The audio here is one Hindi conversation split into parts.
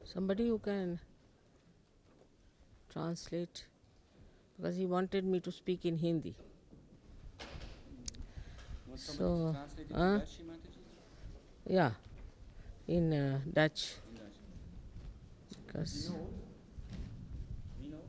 Somebody who can translate, because he wanted me to speak in Hindi. Want somebody So, to translate it to Dutch, Mataji? Yeah, in Dutch. In Dutch. Because We know.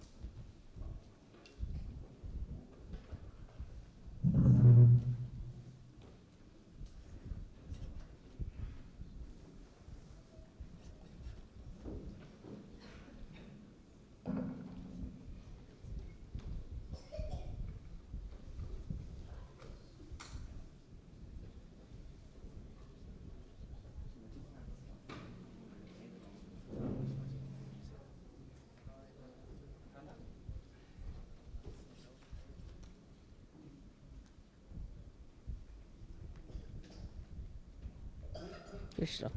Krishna,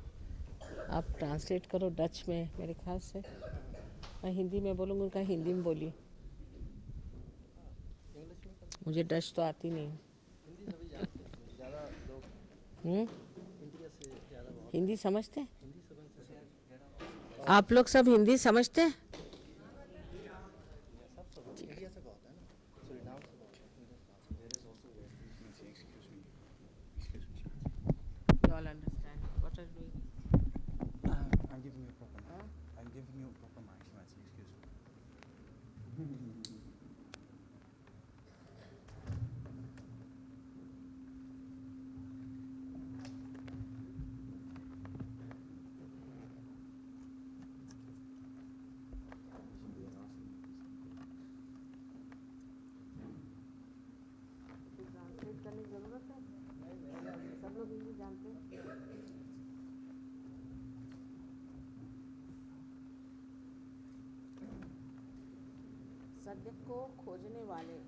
आप ट्रांसलेट करो डच में मेरे ख्याल से। मैं हिंदी में बोलूँगी, उनका हिंदी में बोलिए। मुझे डच तो आती नहीं। हिंदी समझते हैं? आप लोग सब हिंदी समझते हैं? You all understand what are you doing? I'm giving you a proper mic. I'm giving you a proper mic, Mataji. Excuse me. Translate करने की जरूरत है? सब लोग हिंदी जानते हैं? सत्य को खोजने वाले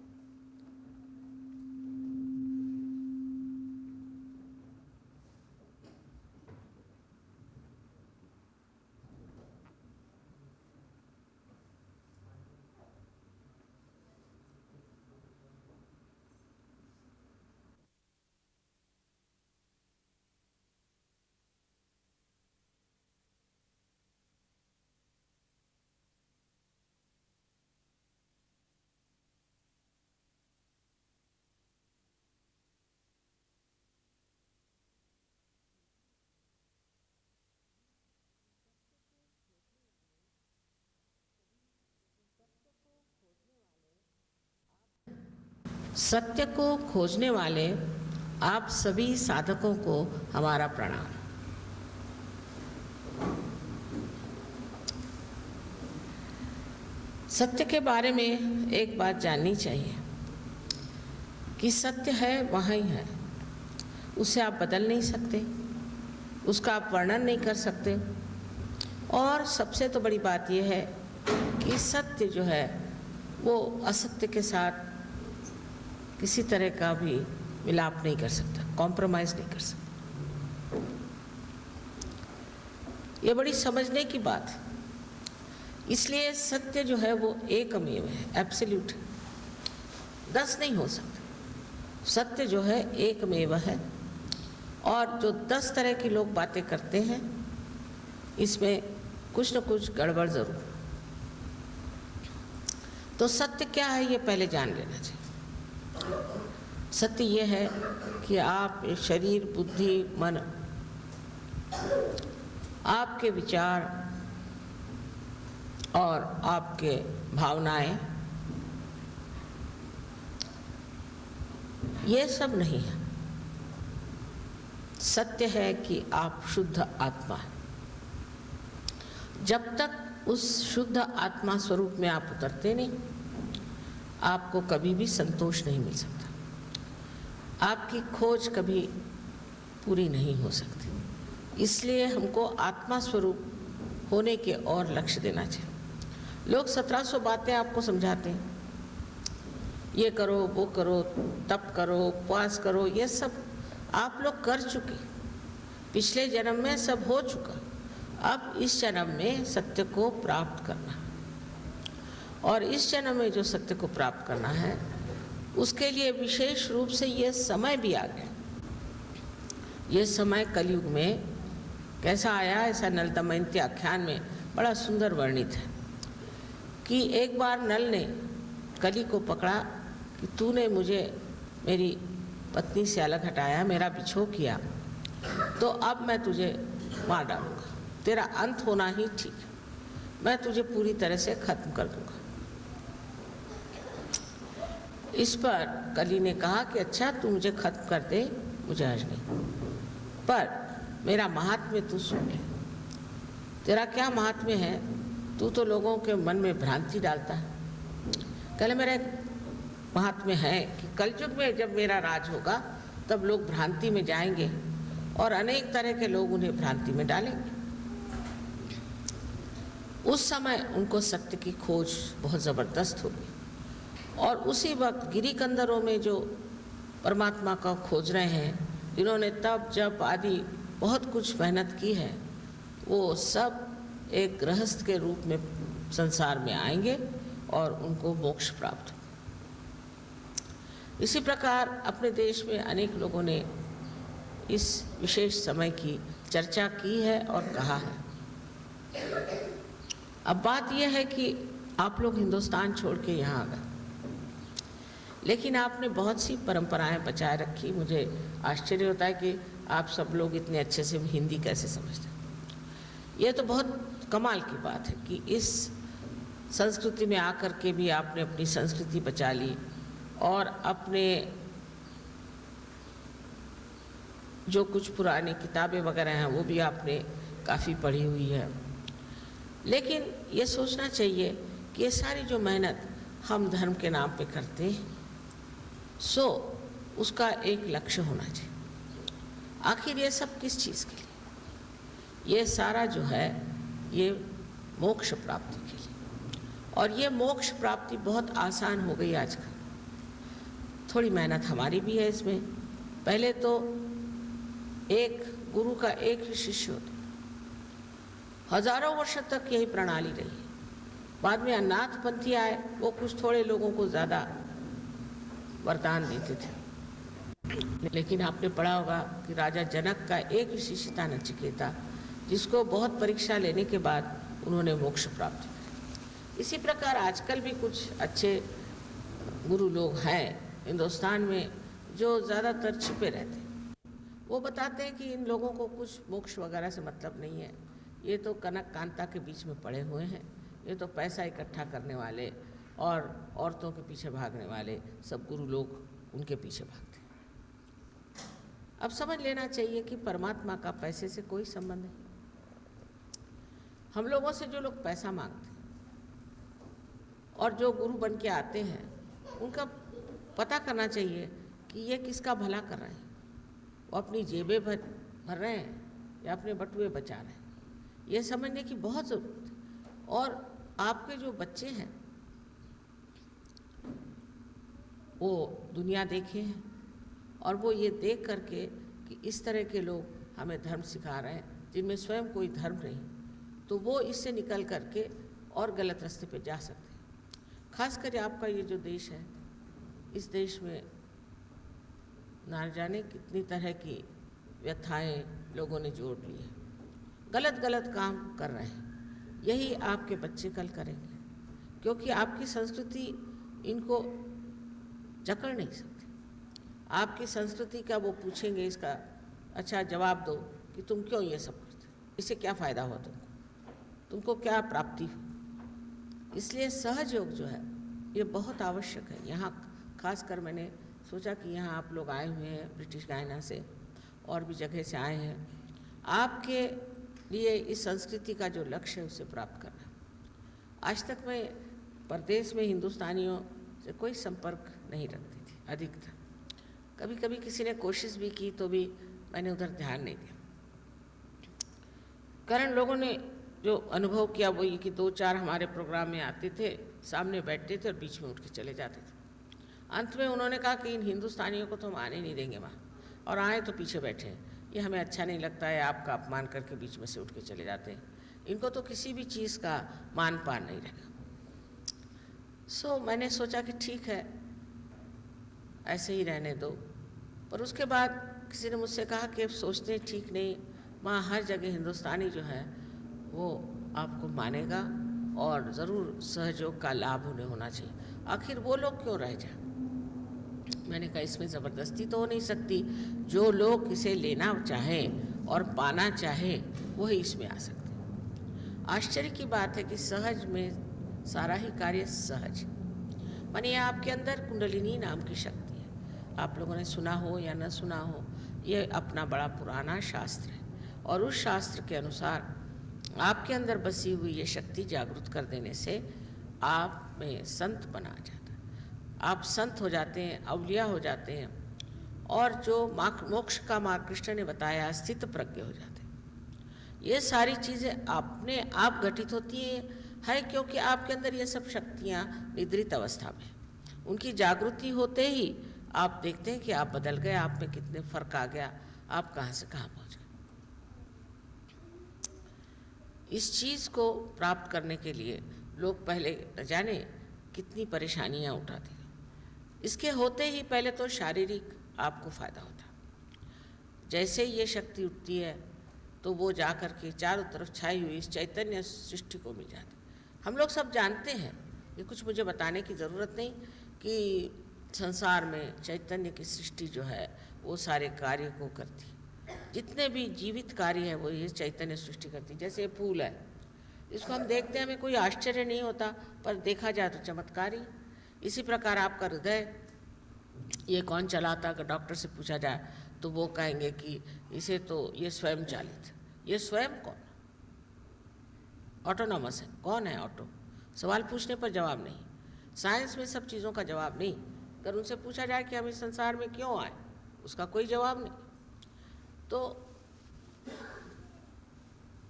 सत्य को खोजने वाले आप सभी साधकों को हमारा प्रणाम। सत्य के बारे में एक बात जाननी चाहिए कि सत्य है वहाँ ही है, उसे आप बदल नहीं सकते, उसका आप वर्णन नहीं कर सकते। और सबसे तो बड़ी बात यह है कि सत्य जो है वो असत्य के साथ किसी तरह का भी मिलाप नहीं कर सकता, कॉम्प्रोमाइज़ नहीं कर सकता। ये बड़ी समझने की बात है। इसलिए सत्य जो है वो एकमेव है, एब्सोल्यूट, 10 नहीं हो सकता। सत्य जो है एकमेव है, और जो 10 तरह के लोग बातें करते हैं इसमें कुछ न कुछ गड़बड़ ज़रूर। तो सत्य क्या है ये पहले जान लेना चाहिए। सत्य ये है कि आप शरीर, बुद्धि, मन, आपके विचार और आपके भावनाएं, ये सब नहीं है। सत्य है कि आप शुद्ध आत्मा हैं। जब तक उस शुद्ध आत्मा स्वरूप में आप उतरते नहीं, आपको कभी भी संतोष नहीं मिल सकता, आपकी खोज कभी पूरी नहीं हो सकती। इसलिए हमको आत्मा स्वरूप होने के और लक्ष्य देना चाहिए। लोग 1700 बातें आपको समझाते हैं, ये करो, वो करो, तप करो, उपवास करो, ये सब आप लोग कर चुके, पिछले जन्म में सब हो चुका। अब इस जन्म में सत्य को प्राप्त करना, और इस जन्म में जो सत्य को प्राप्त करना है उसके लिए विशेष रूप से ये समय भी आ गया। ये समय कलयुग में कैसा आया, ऐसा नल दमयंती आख्यान में बड़ा सुंदर वर्णित है कि एक बार नल ने कली को पकड़ा कि तूने मुझे मेरी पत्नी से अलग हटाया, मेरा बिछोह किया, तो अब मैं तुझे मार डालूंगा, तेरा अंत होना ही ठीक है, मैं तुझे पूरी तरह से खत्म कर दूंगा। इस पर कली ने कहा कि अच्छा तू मुझे खत्म कर दे, मुझे हर्ज नहीं, पर मेरा महात्म्य तू सुन ले। तेरा क्या महात्म्य है? तू तो लोगों के मन में भ्रांति डालता है। कहले मेरा एक महात्म्य है कि कलयुग में जब मेरा राज होगा तब लोग भ्रांति में जाएंगे और अनेक तरह के लोग उन्हें भ्रांति में डालेंगे। उस समय उनको सत्य की खोज बहुत ज़बरदस्त होगी और उसी वक्त गिरी कंदरों में जो परमात्मा का खोज रहे हैं, जिन्होंने तप जप आदि बहुत कुछ मेहनत की है, वो सब एक गृहस्थ के रूप में संसार में आएंगे और उनको मोक्ष प्राप्त होगा। इसी प्रकार अपने देश में अनेक लोगों ने इस विशेष समय की चर्चा की है और कहा है। अब बात यह है कि आप लोग हिंदुस्तान छोड़ के यहाँ आ गए, लेकिन आपने बहुत सी परंपराएं बचाए रखी। मुझे आश्चर्य होता है कि आप सब लोग इतने अच्छे से हिंदी कैसे समझते हैं। ये तो बहुत कमाल की बात है कि इस संस्कृति में आकर के भी आपने अपनी संस्कृति बचा ली और अपने जो कुछ पुरानी किताबें वगैरह हैं वो भी आपने काफ़ी पढ़ी हुई है। लेकिन ये सोचना चाहिए कि ये सारी जो मेहनत हम धर्म के नाम पे करते हैं, सो उसका एक लक्ष्य होना चाहिए। आखिर ये सब किस चीज़ के लिए? ये सारा जो है ये मोक्ष प्राप्ति के लिए, और ये मोक्ष प्राप्ति बहुत आसान हो गई आजकल। थोड़ी मेहनत हमारी भी है इसमें। पहले तो एक गुरु का एक ही शिष्य होता, हजारों वर्ष तक यही प्रणाली रही। बाद में अनाथ पंथी आए, वो कुछ थोड़े लोगों को ज़्यादा वरदान देते थे। लेकिन आपने पढ़ा होगा कि राजा जनक का एक ही शिष्य था नचिकेता, जिसको बहुत परीक्षा लेने के बाद उन्होंने मोक्ष प्राप्त किया। इसी प्रकार आजकल भी कुछ अच्छे गुरु लोग हैं हिंदुस्तान में जो ज़्यादातर छिपे रहते हैं। वो बताते हैं कि इन लोगों को कुछ मोक्ष वगैरह से मतलब नहीं है, ये तो कनक कांता के बीच में पड़े हुए हैं, ये तो पैसा इकट्ठा करने वाले और औरतों के पीछे भागने वाले सब गुरु लोग उनके पीछे भागते हैं। अब समझ लेना चाहिए कि परमात्मा का पैसे से कोई संबंध नहीं। हम लोगों से जो लोग पैसा मांगते हैं और जो गुरु बन के आते हैं, उनका पता करना चाहिए कि ये किसका भला कर रहे हैं। वो अपनी जेबें भर रहे हैं या अपने बटुए बचा रहे हैं, ये समझने की बहुत ज़रूरत है। और आपके जो बच्चे हैं वो दुनिया देखे हैं और वो ये देख करके कि इस तरह के लोग हमें धर्म सिखा रहे हैं जिनमें स्वयं कोई धर्म नहीं, तो वो इससे निकल करके और गलत रास्ते पे जा सकते हैं। खास कर आपका ये जो देश है, इस देश में ना जाने कितनी तरह की व्यथाएं लोगों ने जोड़ ली है, गलत गलत काम कर रहे हैं। यही आपके बच्चे कल करेंगे, क्योंकि आपकी संस्कृति इनको जकड़ नहीं सकती। आपकी संस्कृति का वो पूछेंगे, इसका अच्छा जवाब दो कि तुम क्यों ये सब करते हो, इससे क्या फ़ायदा हुआ तुमको क्या प्राप्ति हो। इसलिए सहज योग जो है ये बहुत आवश्यक है। यहाँ खासकर मैंने सोचा कि यहाँ आप लोग आए हुए हैं ब्रिटिश गायना से और भी जगह से आए हैं, आपके लिए इस संस्कृति का जो लक्ष्य है उसे प्राप्त करना। आज तक मैं परदेश में हिंदुस्तानियों से कोई संपर्क नहीं रखती थी, अधिकतर कभी कभी किसी ने कोशिश भी की तो भी मैंने उधर ध्यान नहीं दिया। कारण लोगों ने जो अनुभव किया वो ये कि 2-4 हमारे प्रोग्राम में आते थे, सामने बैठते थे और बीच में उठ के चले जाते थे। अंत में उन्होंने कहा कि इन हिंदुस्तानियों को तो हम आने नहीं देंगे वहाँ, और आए तो पीछे बैठे हैं, ये हमें अच्छा नहीं लगता है, आपका अपमान करके बीच में से उठ के चले जाते हैं। इनको तो किसी भी चीज़ का मान पान नहीं रहेगा। सो मैंने सोचा कि ठीक है ऐसे ही रहने दो। पर उसके बाद किसी ने मुझसे कहा कि अब सोचते ठीक नहीं, वहाँ हर जगह हिंदुस्तानी जो है वो आपको मानेगा और ज़रूर सहयोग का लाभ उन्हें होना चाहिए। आखिर वो लोग क्यों रह जाए? मैंने कहा इसमें ज़बरदस्ती तो हो नहीं सकती। जो लोग इसे लेना चाहें और पाना चाहें वही इसमें आ सकते हैं। आश्चर्य की बात है कि सहज में सारा ही कार्य सहज, मानिए आपके अंदर कुंडलिनी नाम की शक्ति है। आप लोगों ने सुना हो या न सुना हो, ये अपना बड़ा पुराना शास्त्र है और उस शास्त्र के अनुसार आपके अंदर बसी हुई ये शक्ति जागृत कर देने से आप में संत बना जाता है। आप संत हो जाते हैं, अवलिया हो जाते हैं और जो मोक्ष का मार्ग कृष्ण ने बताया स्थित प्रज्ञ हो जाते हैं। ये सारी चीज़ें अपने आप घटित होती है क्योंकि आपके अंदर ये सब शक्तियाँ निद्रित अवस्था में, उनकी जागृति होते ही आप देखते हैं कि आप बदल गए, आप में कितने फर्क आ गया, आप कहाँ से कहाँ पहुँच गए। इस चीज़ को प्राप्त करने के लिए लोग पहले न जाने कितनी परेशानियाँ उठाते हैं। इसके होते ही पहले तो शारीरिक आपको फ़ायदा होता है। जैसे ही ये शक्ति उठती है तो वो जा कर के चारों तरफ छाई हुई इस चैतन्य सृष्टि को मिल जाती है। हम लोग सब जानते हैं, ये कुछ मुझे बताने की ज़रूरत नहीं कि संसार में चैतन्य की सृष्टि जो है वो सारे कार्य को करती है। जितने भी जीवित कार्य है वो ये चैतन्य सृष्टि करती है। जैसे ये फूल है, इसको हम देखते हैं, हमें कोई आश्चर्य नहीं होता, पर देखा जाए तो चमत्कारी। इसी प्रकार आपका हृदय, ये कौन चलाता, अगर डॉक्टर से पूछा जाए तो वो कहेंगे कि इसे तो ये स्वयं चालित। ये स्वयं कौन? ऑटोनॉमस है। कौन है ऑटो? सवाल पूछने पर जवाब नहीं। साइंस में सब चीज़ों का जवाब नहीं। अगर उनसे पूछा जाए कि हम इस संसार में क्यों आए, उसका कोई जवाब नहीं। तो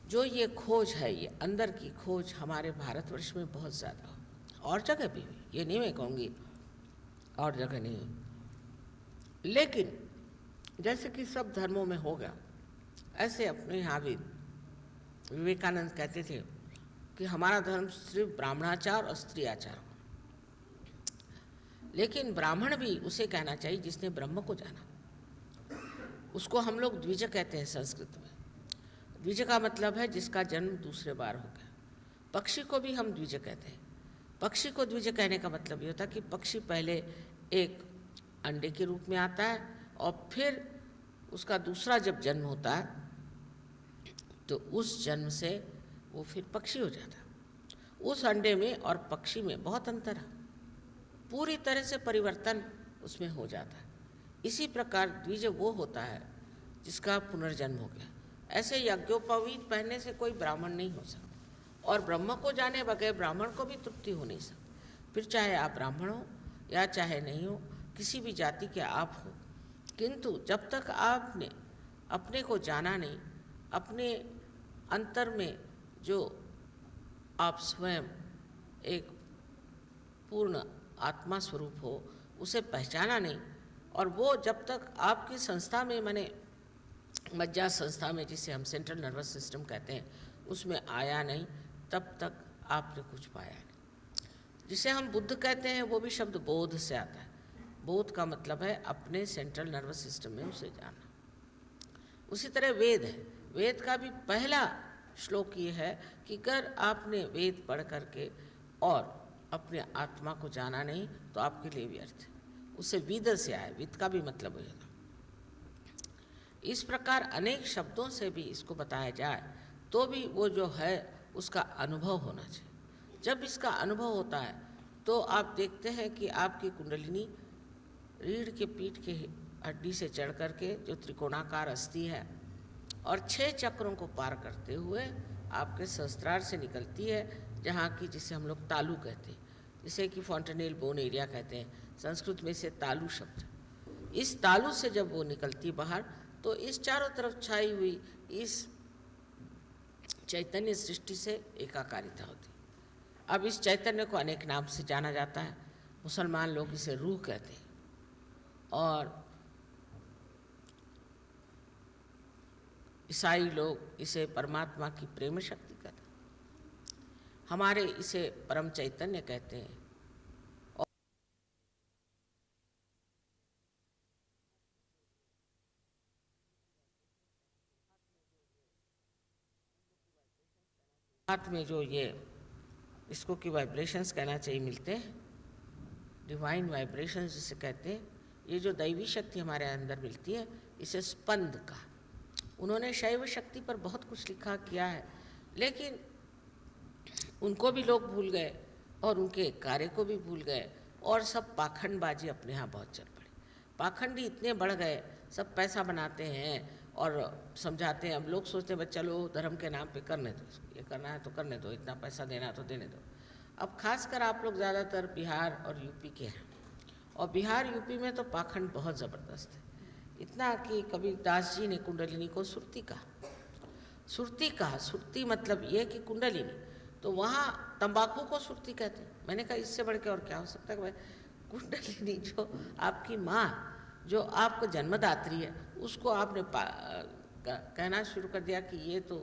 जो ये खोज है, ये अंदर की खोज हमारे भारतवर्ष में बहुत ज़्यादा हो, और जगह भी हुई, ये नहीं मैं कहूँगी और जगह नहीं हुई। लेकिन जैसे कि सब धर्मों में हो गया, ऐसे अपने यहाँ भी विवेकानंद कहते थे कि हमारा धर्म सिर्फ ब्राह्मणाचार और स्त्री आचार हो। लेकिन ब्राह्मण भी उसे कहना चाहिए जिसने ब्रह्म को जाना। उसको हम लोग द्विज कहते हैं संस्कृत में। द्विज का मतलब है जिसका जन्म दूसरे बार हो गया। पक्षी को भी हम द्विज कहते हैं। पक्षी को द्विज कहने का मतलब ये होता है कि पक्षी पहले एक अंडे के रूप में आता है और फिर उसका दूसरा जब जन्म होता है तो उस जन्म से वो फिर पक्षी हो जाता है। उस अंडे में और पक्षी में बहुत अंतर है, पूरी तरह से परिवर्तन उसमें हो जाता है। इसी प्रकार द्विज वो होता है जिसका पुनर्जन्म हो गया। ऐसे यज्ञोपवीत पहनने से कोई ब्राह्मण नहीं हो सकता, और ब्रह्म को जाने बगैर ब्राह्मण को भी तृप्ति हो नहीं सकती। फिर चाहे आप ब्राह्मण हो या चाहे नहीं हो, किसी भी जाति के आप हो, किंतु जब तक आपने अपने को जाना नहीं, अपने अंतर में जो आप स्वयं एक पूर्ण आत्मा स्वरूप हो उसे पहचाना नहीं, और वो जब तक आपकी संस्था में, माने मज्जा संस्था में जिसे हम सेंट्रल नर्वस सिस्टम कहते हैं, उसमें आया नहीं, तब तक आपने कुछ पाया नहीं। जिसे हम बुद्ध कहते हैं वो भी शब्द बोध से आता है। बोध का मतलब है अपने सेंट्रल नर्वस सिस्टम में उसे जानना। उसी तरह वेद है। वेद का भी पहला श्लोक ये है कि अगर आपने वेद पढ़ करके और अपने आत्मा को जाना नहीं तो आपके लिए व्यर्थ है। उसे विद से आया, विद का भी मतलब है। इस प्रकार अनेक शब्दों से भी इसको बताया जाए तो भी वो जो है उसका अनुभव होना चाहिए। जब इसका अनुभव होता है तो आप देखते हैं कि आपकी कुंडलिनी रीढ़ के पीठ के हड्डी से चढ़ करके जो त्रिकोणाकार अस्थि है और 6 चक्रों को पार करते हुए आपके सहस्त्रार से निकलती है, जहाँ की जिसे हम लोग तालु कहते हैं, जिसे कि फॉन्टेनेल बोन एरिया कहते हैं, संस्कृत में से तालु शब्द। इस तालु से जब वो निकलती बाहर तो इस चारों तरफ छाई हुई इस चैतन्य सृष्टि से एकाकारिता होती। अब इस चैतन्य को अनेक नाम से जाना जाता है। मुसलमान लोग इसे रूह कहते हैं और ईसाई लोग इसे परमात्मा की प्रेम शक्ति कहते हैं। हमारे इसे परम चैतन्य कहते हैं। हाथ में जो ये इसको कि वाइब्रेशंस कहना चाहिए मिलते हैं, डिवाइन वाइब्रेशंस जिसे कहते हैं, ये जो दैवी शक्ति हमारे अंदर मिलती है इसे स्पंद का। उन्होंने शैव शक्ति पर बहुत कुछ लिखा किया है, लेकिन उनको भी लोग भूल गए और उनके कार्य को भी भूल गए और सब पाखंडबाजी अपने यहाँ बहुत चल पड़ी। पाखंडी इतने बढ़ गए, सब पैसा बनाते हैं और समझाते हैं। अब लोग सोचते हैं बस चलो धर्म के नाम पे करने दो, ये करना है तो करने दो, इतना पैसा देना है तो देने दो। अब खासकर आप लोग ज़्यादातर बिहार और यूपी के हैं, और बिहार यूपी में तो पाखंड बहुत ज़बरदस्त है, इतना कि कबीर दास जी ने कुंडलिनी को सुरती कहा। सुरती कहा, सुरती मतलब ये कि कुंडलिनी, तो वहाँ तंबाकू को सुरती कहते हैं। मैंने कहा इससे बढ़ के और क्या हो सकता है भाई, कुंडलिनी जो आपकी माँ जो आपको जन्मदात्री है उसको आपने कहना शुरू कर दिया कि ये तो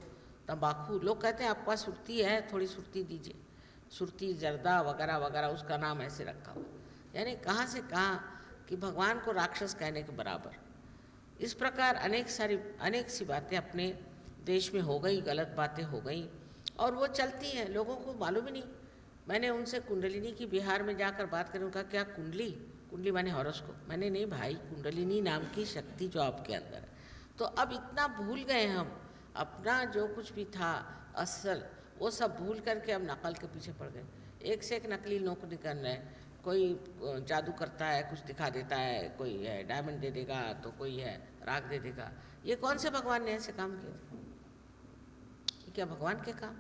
तंबाकू। लोग कहते हैं आपके पास सुरती है, थोड़ी सुरती दीजिए, सुरती जर्दा वगैरह वगैरह उसका नाम ऐसे रखा हुआ। यानी कहाँ से कहाँ कि भगवान को राक्षस कहने के बराबर। इस प्रकार अनेक सी बातें अपने देश में हो गई, गलत बातें हो गई और वो चलती हैं, लोगों को मालूम ही नहीं। मैंने उनसे कुंडलिनी की बिहार में जाकर बात करूँ, उनका क्या कुंडली, कुंडली माने हॉरोस्कोप। मैंने नहीं भाई, कुंडलिनी नाम की शक्ति जो आपके अंदर है। तो अब इतना भूल गए हम अपना जो कुछ भी था असल, वो सब भूल करके अब नकल के पीछे पड़ गए। एक से एक नकली लोग निकल रहे हैं, कोई जादू करता है, कुछ दिखा देता है, कोई है डायमंड दे देगा तो कोई है राग दे देगा। ये कौन से भगवान ने ऐसे काम किए? ये क्या भगवान के काम?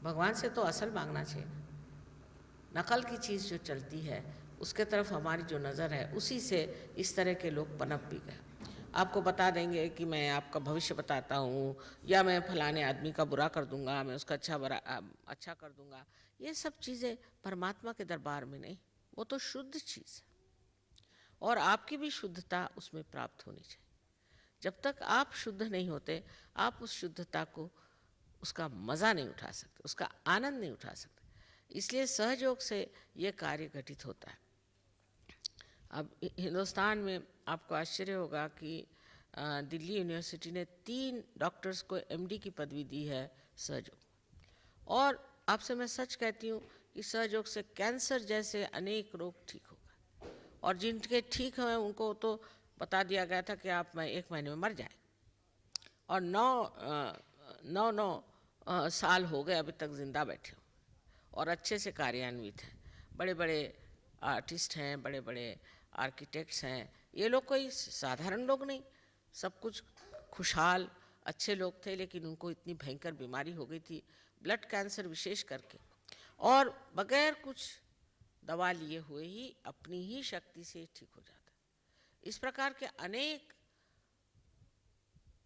भगवान से तो असल मांगना चाहिए। नकल की चीज़ जो चलती है उसके तरफ हमारी जो नज़र है, उसी से इस तरह के लोग पनप भी गए। आपको बता देंगे कि मैं आपका भविष्य बताता हूँ, या मैं फलाने आदमी का बुरा कर दूंगा, मैं उसका अच्छा कर दूंगा। ये सब चीज़ें परमात्मा के दरबार में नहीं, वो तो शुद्ध चीज़ है और आपकी भी शुद्धता उसमें प्राप्त होनी चाहिए। जब तक आप शुद्ध नहीं होते, आप उस शुद्धता को, उसका मज़ा नहीं उठा सकते, उसका आनंद नहीं उठा सकते। इसलिए सहयोग से ये कार्य घटित होता है। अब हिंदुस्तान में आपको आश्चर्य होगा कि दिल्ली यूनिवर्सिटी ने 3 डॉक्टर्स को एमडी की पदवी दी है सहयोग। और आपसे मैं सच कहती हूँ कि सहयोग से कैंसर जैसे अनेक रोग ठीक हो गए, और जिनके ठीक हैं उनको तो बता दिया गया था कि आप 1 महीने में मर जाए, और 9 साल हो गए अभी तक जिंदा बैठे हो और अच्छे से कार्यान्वित हैं। बड़े बड़े आर्टिस्ट हैं, बड़े बड़े आर्किटेक्ट्स हैं, ये लोग कोई साधारण लोग नहीं, सब कुछ खुशहाल अच्छे लोग थे, लेकिन उनको इतनी भयंकर बीमारी हो गई थी, ब्लड कैंसर विशेष करके, और बगैर कुछ दवा लिए हुए ही अपनी ही शक्ति से ठीक हो जाता है। इस प्रकार के अनेक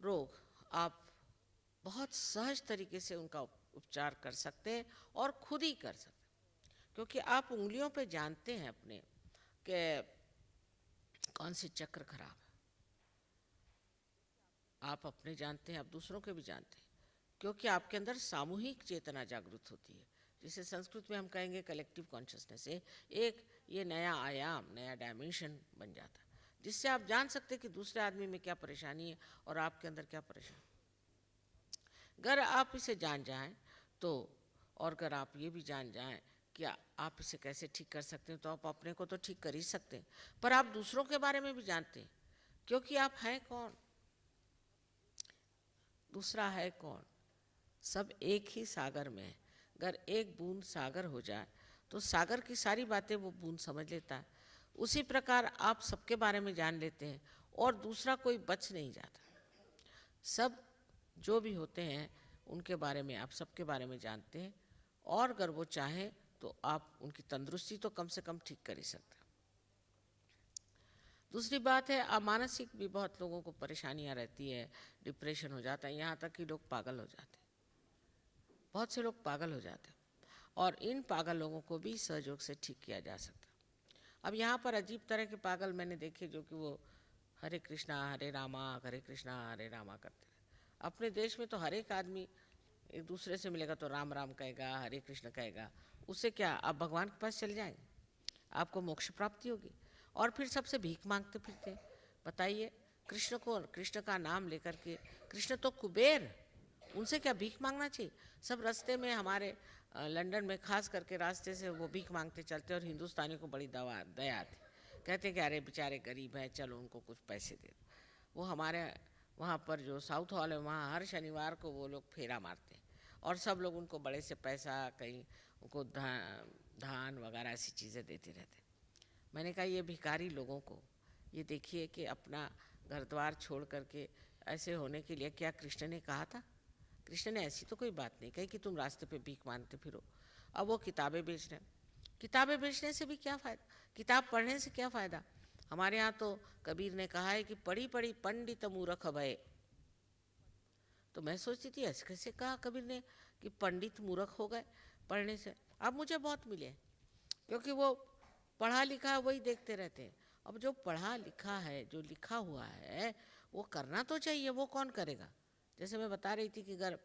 रोग आप बहुत सहज तरीके से उनका उपचार कर सकते हैं और खुद ही कर सकते हैं, क्योंकि आप उंगलियों पे जानते हैं अपने कि कौन सी चक्र खराब है। आप अपने जानते हैं, आप दूसरों के भी जानते हैं, क्योंकि आपके अंदर सामूहिक चेतना जागृत होती है, जिसे संस्कृत में हम कहेंगे कलेक्टिव कॉन्शियसनेस। एक ये नया आयाम, नया डायमेंशन बन जाता है, जिससे आप जान सकते हैं कि दूसरे आदमी में क्या परेशानी है और आपके अंदर क्या परेशानी। अगर आप इसे जान जाएं तो, और अगर आप ये भी जान जाएं कि आप इसे कैसे ठीक कर सकते हैं, तो आप अपने को तो ठीक कर ही सकते हैं, पर आप दूसरों के बारे में भी जानते हैं, क्योंकि आप हैं कौन, दूसरा है कौन, सब एक ही सागर में है। अगर एक बूंद सागर हो जाए तो सागर की सारी बातें वो बूंद समझ लेता है। उसी प्रकार आप सबके बारे में जान लेते हैं और दूसरा कोई बच नहीं जाता। सब जो भी होते हैं उनके बारे में आप सबके बारे में जानते हैं, और अगर वो चाहें तो आप उनकी तंदुरुस्ती तो कम से कम ठीक कर ही सकते हैं। दूसरी बात है, मानसिक भी बहुत लोगों को परेशानियां रहती है, डिप्रेशन हो जाता है, यहाँ तक कि लोग पागल हो जाते हैं, बहुत से लोग पागल हो जाते हैं, और इन पागल लोगों को भी सहयोग से ठीक किया जा सकता है। अब यहाँ पर अजीब तरह के पागल मैंने देखे जो कि वो हरे कृष्णा हरे रामा करते हैं। अपने देश में तो हर एक आदमी एक दूसरे से मिलेगा तो राम राम कहेगा, हरे कृष्ण कहेगा, उससे क्या आप भगवान के पास चले जाएंगे, आपको मोक्ष प्राप्ति होगी। और फिर सबसे भीख मांगते फिरते हैं। बताइए, कृष्ण का नाम लेकर के, कृष्ण तो कुबेर, उनसे क्या भीख मांगना चाहिए? सब रास्ते में हमारे लंदन में खास करके रास्ते से वो भीख मांगते चलते, और हिंदुस्तानी को बड़ी दया आती, कहते कि अरे बेचारे गरीब हैं, चलो उनको कुछ पैसे दे दो। वो हमारे वहाँ पर जो साउथ हॉल है, वहाँ हर शनिवार को वो लोग फेरा मारते हैं, और सब लोग उनको बड़े से पैसा, कहीं उनको धान वगैरह ऐसी चीज़ें देते रहते। मैंने कहा ये भिखारी लोगों को ये देखिए कि अपना घर द्वार छोड़ करके ऐसे होने के लिए, क्या कृष्ण ने कहा था? कृष्ण ने ऐसी तो कोई बात नहीं कही कि तुम रास्ते पे भीख मांगते फिरो। अब वो किताबें बेच रहे हैं, किताबें बेचने से भी क्या फ़ायदा, किताब पढ़ने से क्या फ़ायदा? हमारे यहाँ तो कबीर ने कहा है कि पढ़ी पढ़ी पंडित मूर्ख भय। तो मैं सोचती थी ऐसे कैसे कहा कबीर ने कि पंडित मूर्ख हो गए पढ़ने से। अब मुझे बहुत मिले, क्योंकि वो पढ़ा लिखा वही देखते रहते हैं। अब जो पढ़ा लिखा है, जो लिखा हुआ है, वो करना तो चाहिए, वो कौन करेगा? जैसे मैं बता रही थी कि अगर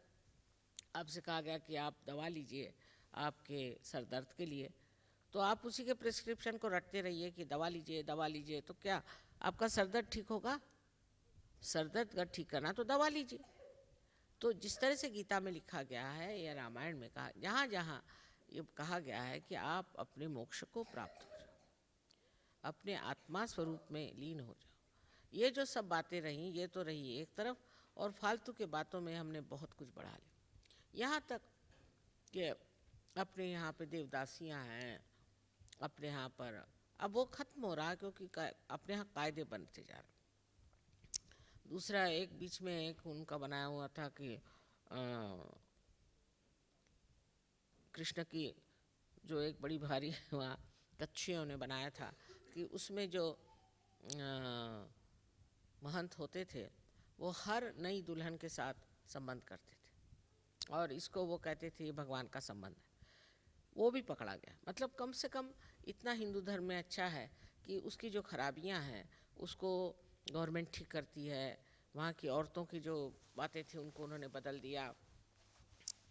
आपसे कहा गया कि आप दवा लीजिए आपके सर दर्द के लिए, तो आप उसी के प्रिस्क्रिप्शन को रटते रहिए कि दवा लीजिए दवा लीजिए, तो क्या आपका सर दर्द ठीक होगा? सर दर्द अगर ठीक करना तो दवा लीजिए। तो जिस तरह से गीता में लिखा गया है या रामायण में कहा, जहाँ जहाँ ये कहा गया है कि आप अपने मोक्ष को प्राप्त हो जाओ, अपने आत्मा स्वरूप में लीन हो जाओ, ये जो सब बातें रहीं ये तो रही एक तरफ, और फालतू के बातों में हमने बहुत कुछ बढ़ा लिया। यहाँ तक कि अपने यहाँ पे देवदासियाँ हैं, अपने यहाँ पर अब वो खत्म हो रहा, क्योंकि अपने यहाँ कायदे बनते जा रहे। दूसरा एक बीच में एक उनका बनाया हुआ था कि कृष्ण की जो एक बड़ी भारी वहाँ कच्छियों ने बनाया था कि उसमें जो महंत होते थे वो हर नई दुल्हन के साथ संबंध करते थे, और इसको वो कहते थे ये भगवान का संबंध है। वो भी पकड़ा गया। मतलब कम से कम इतना हिंदू धर्म में अच्छा है कि उसकी जो खराबियां हैं उसको गवर्नमेंट ठीक करती है। वहाँ की औरतों की जो बातें थी उनको उन्होंने बदल दिया,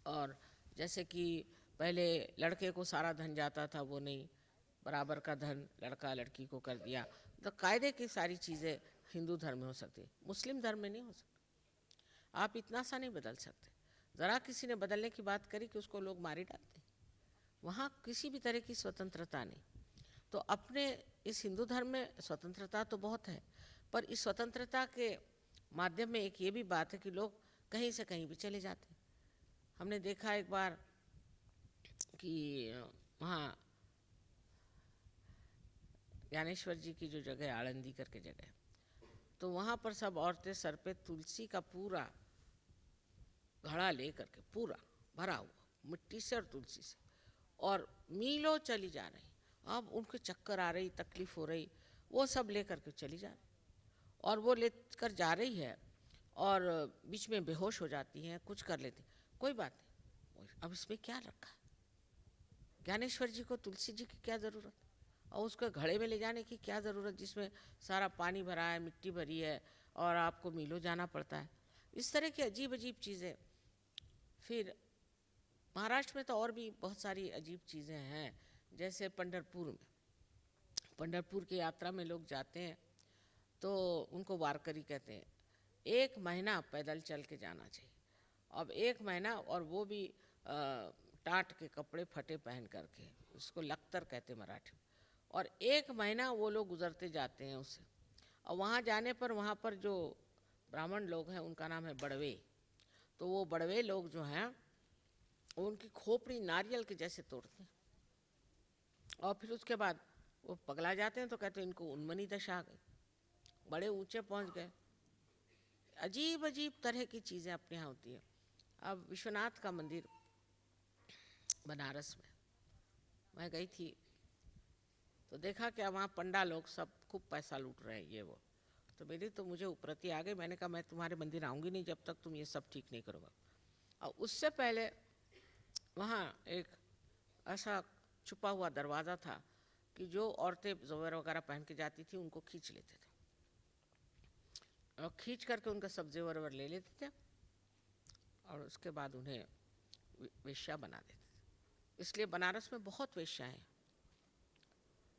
और जैसे कि पहले लड़के को सारा धन जाता था, वो नहीं, बराबर का धन लड़का लड़की को कर दिया। तो कायदे की सारी चीज़ें हिंदू धर्म में हो सकती, मुस्लिम धर्म में नहीं हो सकती। आप इतना सा नहीं बदल सकते। ज़रा किसी ने बदलने की बात करी कि उसको लोग मारी डालते। वहाँ किसी भी तरह की स्वतंत्रता नहीं। तो अपने इस हिंदू धर्म में स्वतंत्रता तो बहुत है, पर इस स्वतंत्रता के माध्यम में एक ये भी बात है कि लोग कहीं से कहीं भी चले जाते हैं। हमने देखा एक बार कि वहाँ ज्ञानेश्वर जी की जो जगह आळंदी करके जगह, तो वहाँ पर सब औरतें सर पे तुलसी का पूरा घड़ा ले करके, पूरा भरा हुआ मिट्टी से और तुलसी से, और मीलों चली जा रही। अब उनके चक्कर आ रही, तकलीफ हो रही, वो सब ले करके चली जा रही, और वो लेकर जा रही है और बीच में बेहोश हो जाती हैं, कुछ कर लेती, कोई बात नहीं। अब इसमें क्या रखा है? ज्ञानेश्वर जी को तुलसी जी की क्या ज़रूरत, और उसको घड़े में ले जाने की क्या ज़रूरत जिसमें सारा पानी भरा है, मिट्टी भरी है, और आपको मीलों जाना पड़ता है। इस तरह की अजीब अजीब चीज़ें। फिर महाराष्ट्र में तो और भी बहुत सारी अजीब चीज़ें हैं, जैसे पंढरपुर में, पंढरपुर की यात्रा में लोग जाते हैं तो उनको वारकरी कहते हैं। 1 महीना पैदल चल के जाना चाहिए। अब 1 महीना, और वो भी टाट के कपड़े फटे पहन करके, उसको लख्तर कहते हैं मराठी में, और 1 महीना वो लोग गुजरते जाते हैं उससे। और वहाँ जाने पर वहाँ पर जो ब्राह्मण लोग हैं उनका नाम है बड़वे। तो वो बड़वे लोग जो हैं उनकी खोपड़ी नारियल के जैसे तोड़ते हैं, और फिर उसके बाद वो पगला जाते हैं, तो कहते हैं इनको उन्मनी दशा आ गई, बड़े ऊंचे पहुंच गए। अजीब अजीब तरह की चीज़ें अपने यहाँ होती हैं। अब विश्वनाथ का मंदिर बनारस में मैं गई थी, तो देखा क्या वहाँ पंडा लोग सब खूब पैसा लूट रहे हैं ये वो। तो मेरी तो मुझे उपरती आ गई। मैंने कहा मैं तुम्हारे मंदिर आऊँगी नहीं जब तक तुम ये सब ठीक नहीं करोगे। और उससे पहले वहाँ एक ऐसा छुपा हुआ दरवाज़ा था कि जो औरतें ज़ेवर वगैरह पहन के जाती थी उनको खींच लेते थे, और खींच करके उनका सब ज़ेवर वगैरह ले लेते थे, और उसके बाद उन्हें वेश्या बना देते थे। इसलिए बनारस में बहुत वेश्याएं हैं।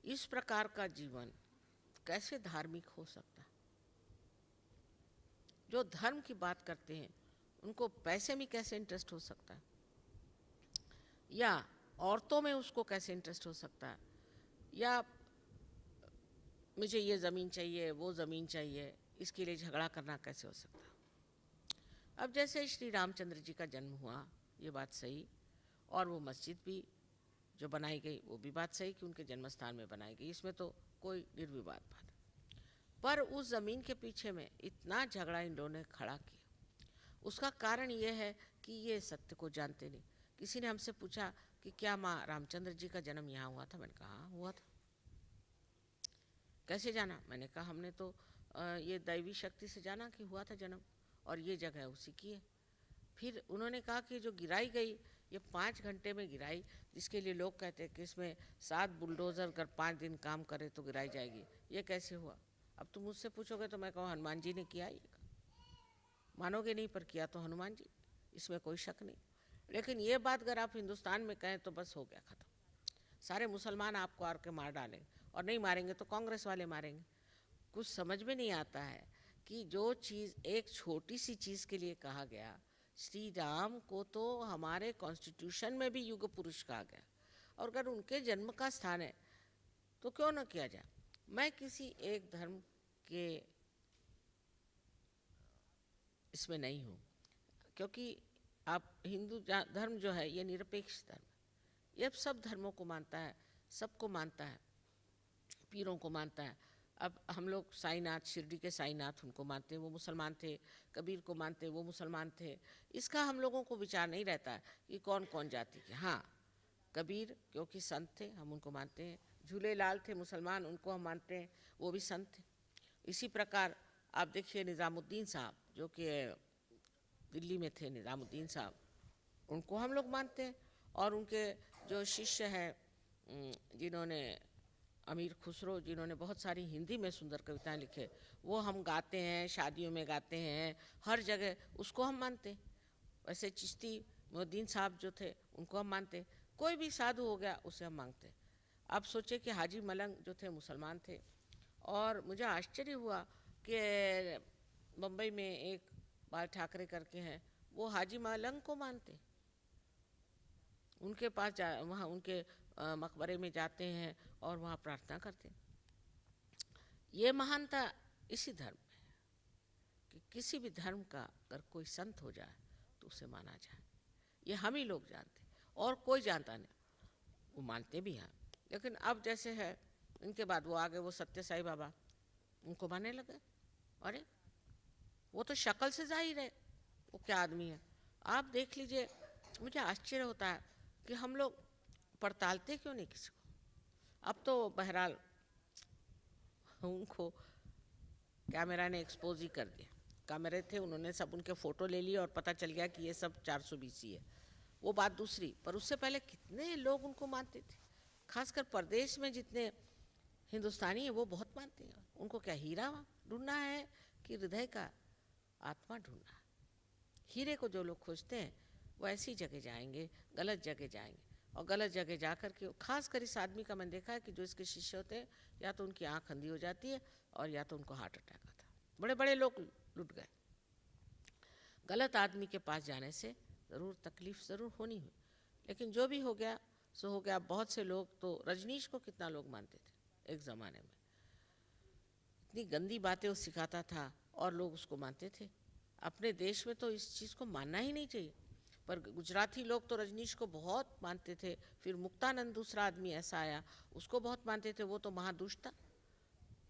इस प्रकार का जीवन कैसे धार्मिक हो सकता है? जो धर्म की बात करते हैं उनको पैसे में कैसे इंटरेस्ट हो सकता है, या औरतों में उसको कैसे इंटरेस्ट हो सकता है, या मुझे ये ज़मीन चाहिए, वो ज़मीन चाहिए, इसके लिए झगड़ा करना कैसे हो सकता है। अब जैसे श्री रामचंद्र जी का जन्म हुआ, ये बात सही, और वो मस्जिद भी जो बनाई गई वो भी बात सही कि उनके जन्म स्थान में बनाई गई, इसमें तो कोई निर्विवाद बात। पर उस ज़मीन के पीछे में इतना झगड़ा इन लोगों ने खड़ा किया, उसका कारण ये है कि ये सत्य को जानते नहीं। किसी ने हमसे पूछा कि क्या माँ रामचंद्र जी का जन्म यहाँ हुआ था? मैंने कहा हाँ हुआ था। कैसे जाना? मैंने कहा हमने तो ये दैवी शक्ति से जाना कि हुआ था जन्म, और ये जगह उसी की है। फिर उन्होंने कहा कि जो गिराई गई ये 5 घंटे में गिराई, जिसके लिए लोग कहते हैं कि इसमें 7 बुलडोज़र अगर 5 दिन काम करे तो गिराई जाएगी, ये कैसे हुआ? अब तुम मुझसे पूछोगे तो मैं कहूँ हनुमान जी ने किया ये, मानोगे नहीं, पर किया तो हनुमान जी, इसमें कोई शक नहीं। लेकिन ये बात अगर आप हिंदुस्तान में कहें तो बस हो गया ख़त्म। सारे मुसलमान आपको आर के मार डालेंगे, और नहीं मारेंगे तो कांग्रेस वाले मारेंगे। कुछ समझ में नहीं आता है कि जो चीज़ एक छोटी सी चीज़ के लिए कहा गया, श्री राम को तो हमारे कॉन्स्टिट्यूशन में भी युग पुरुष कहा गया, और अगर उनके जन्म का स्थान है तो क्यों न किया जाए। मैं किसी एक धर्म के इसमें नहीं हूँ, क्योंकि आप हिंदू धर्म जो है ये निरपेक्ष धर्म है, ये सब धर्मों को मानता है, सबको मानता है, पीरों को मानता है। अब हम लोग साईनाथ, शिरडी के साईनाथ उनको मानते हैं, वो मुसलमान थे, कबीर को मानते हैं, वो मुसलमान थे। इसका हम लोगों को विचार नहीं रहता है कि कौन कौन जाति के। हाँ, कबीर क्योंकि संत थे हम उनको मानते हैं, झूलेलाल थे मुसलमान, उनको हम मानते हैं, वो भी संत थे। इसी प्रकार आप देखिए निज़ामुद्दीन साहब जो कि दिल्ली में थे, निज़ामुद्दीन साहब, उनको हम लोग मानते हैं। और उनके जो शिष्य हैं जिन्होंने अमीर खुसरो, जिन्होंने बहुत सारी हिंदी में सुंदर कविताएं लिखे, वो हम गाते हैं, शादियों में गाते हैं, हर जगह उसको हम मानते हैं। वैसे चिश्ती मोहद्दीन साहब जो थे उनको हम मानते हैं, कोई भी साधु हो गया उसे हम मांगते हैं। अब सोचे कि हाजी मलंग जो थे मुसलमान थे, और मुझे आश्चर्य हुआ कि मुंबई में एक बाल ठाकरे करके हैं, वो हाजी मलंग को मानते, उनके पास वहाँ उनके मकबरे में जाते हैं और वहाँ प्रार्थना करते हैं। ये महानता इसी धर्म में है कि किसी भी धर्म का अगर कोई संत हो जाए तो उसे माना जाए। ये हम ही लोग जानते, और कोई जानता नहीं, वो मानते भी हैं। लेकिन अब जैसे है, इनके बाद वो आगे वो सत्य साई बाबा, उनको मानने लगे। अरे वो तो शक्ल से जाहिर है वो क्या आदमी है। आप देख लीजिए, मुझे आश्चर्य होता है कि हम लोग पड़तालते क्यों नहीं किसी को। अब तो बहरहाल उनको कैमरा ने एक्सपोज ही कर दिया, कैमरे थे, उन्होंने सब उनके फ़ोटो ले लिए और पता चल गया कि ये सब 420 ही है, वो बात दूसरी। पर उससे पहले कितने लोग उनको मानते थे, खासकर प्रदेश में जितने हिंदुस्तानी हैं वो बहुत मानते हैं। उनको क्या हीरा ढूंढना है कि हृदय का आत्मा ढूंढना है। हीरे को जो लोग खोजते हैं वो ऐसी जगह जाएंगे, गलत जगह जाएंगे, और गलत जगह जा कर के, खास कर इस आदमी का मैंने देखा है कि जो इसके शिष्य होते हैं, या तो उनकी आँख अंधी हो जाती है और या तो उनको हार्ट अटैक आता है। बड़े बड़े लोग लुट गए। गलत आदमी के पास जाने से ज़रूर तकलीफ़ ज़रूर होनी हुई, लेकिन जो भी हो गया सो हो गया। बहुत से लोग तो रजनीश को कितना लोग मानते थे एक ज़माने में, इतनी गंदी बातें वो सिखाता था और लोग उसको मानते थे। अपने देश में तो इस चीज़ को मानना ही नहीं चाहिए, पर गुजराती लोग तो रजनीश को बहुत मानते थे। फिर मुक्तानंद दूसरा आदमी ऐसा आया, उसको बहुत मानते थे, वो तो महादुष्ट था,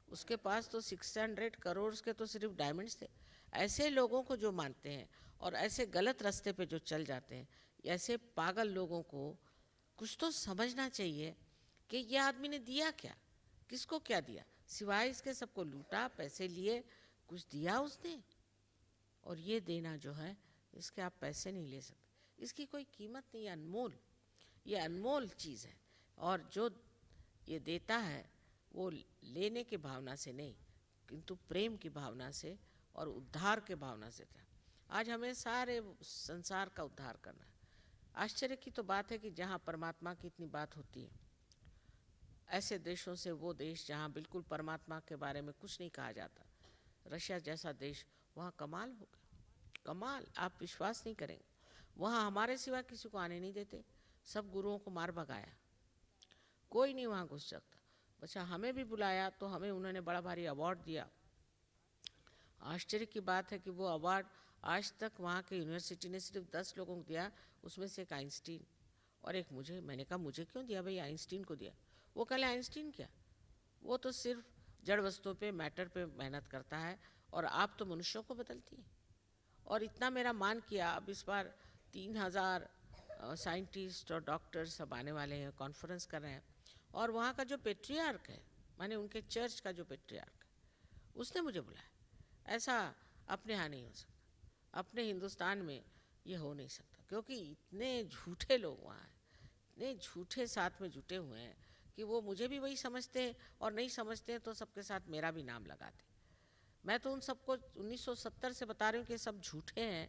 उसके पास तो 600 करोड़ के तो सिर्फ डायमंड्स थे। ऐसे लोगों को जो मानते हैं और ऐसे गलत रास्ते पे जो चल जाते हैं, ऐसे पागल लोगों को कुछ तो समझना चाहिए कि ये आदमी ने दिया क्या, किसको क्या दिया, सिवाय इसके सबको लूटा, पैसे लिए, कुछ दिया उसने। और ये देना जो है, इसके आप पैसे नहीं ले सकते, इसकी कोई कीमत नहीं, अनमोल, ये अनमोल चीज़ है। और जो ये देता है वो लेने की भावना से नहीं, किंतु प्रेम की भावना से और उद्धार के भावना से था। आज हमें सारे संसार का उद्धार करना है। आश्चर्य की तो बात है कि जहाँ परमात्मा की इतनी बात होती है, ऐसे देशों से वो देश जहाँ बिल्कुल परमात्मा के बारे में कुछ नहीं कहा जाता, रशिया जैसा देश, वहाँ कमाल हो गया। कमाल, आप विश्वास नहीं करेंगे। वहाँ हमारे सिवा किसी को आने नहीं देते, सब गुरुओं को मार भगाया, कोई नहीं वहाँ घुस सकता। अच्छा, हमें भी बुलाया तो हमें उन्होंने बड़ा भारी अवार्ड दिया। आश्चर्य की बात है कि वो अवार्ड आज तक वहाँ के यूनिवर्सिटी ने सिर्फ 10 लोगों को दिया, उसमें से एक आइंस्टीन और एक मुझे। मैंने कहा मुझे क्यों दिया भाई, आइंस्टीन को दिया। वो कहले आइंस्टीन क्या, वो तो सिर्फ जड़ वस्तुओं पे, मैटर पे मेहनत करता है, और आप तो मनुष्यों को बदलती हैं। और इतना मेरा मान किया। अब इस बार 3000 साइंटिस्ट और डॉक्टर सब आने वाले हैं, कॉन्फ्रेंस कर रहे हैं। और वहाँ का जो पेट्रियार्क है, माने उनके चर्च का जो पेट्रियार्क है, उसने मुझे बुलाया। ऐसा अपने यहाँ नहीं हो सकता, अपने हिंदुस्तान में ये हो नहीं सकता, क्योंकि इतने झूठे लोग वहाँ हैं, इतने झूठे साथ में जुटे हुए हैं कि वो मुझे भी वही समझते हैं, और नहीं समझते हैं तो सबके साथ मेरा भी नाम लगाते। मैं तो उन सबको 1970 से बता रही हूँ कि सब झूठे हैं,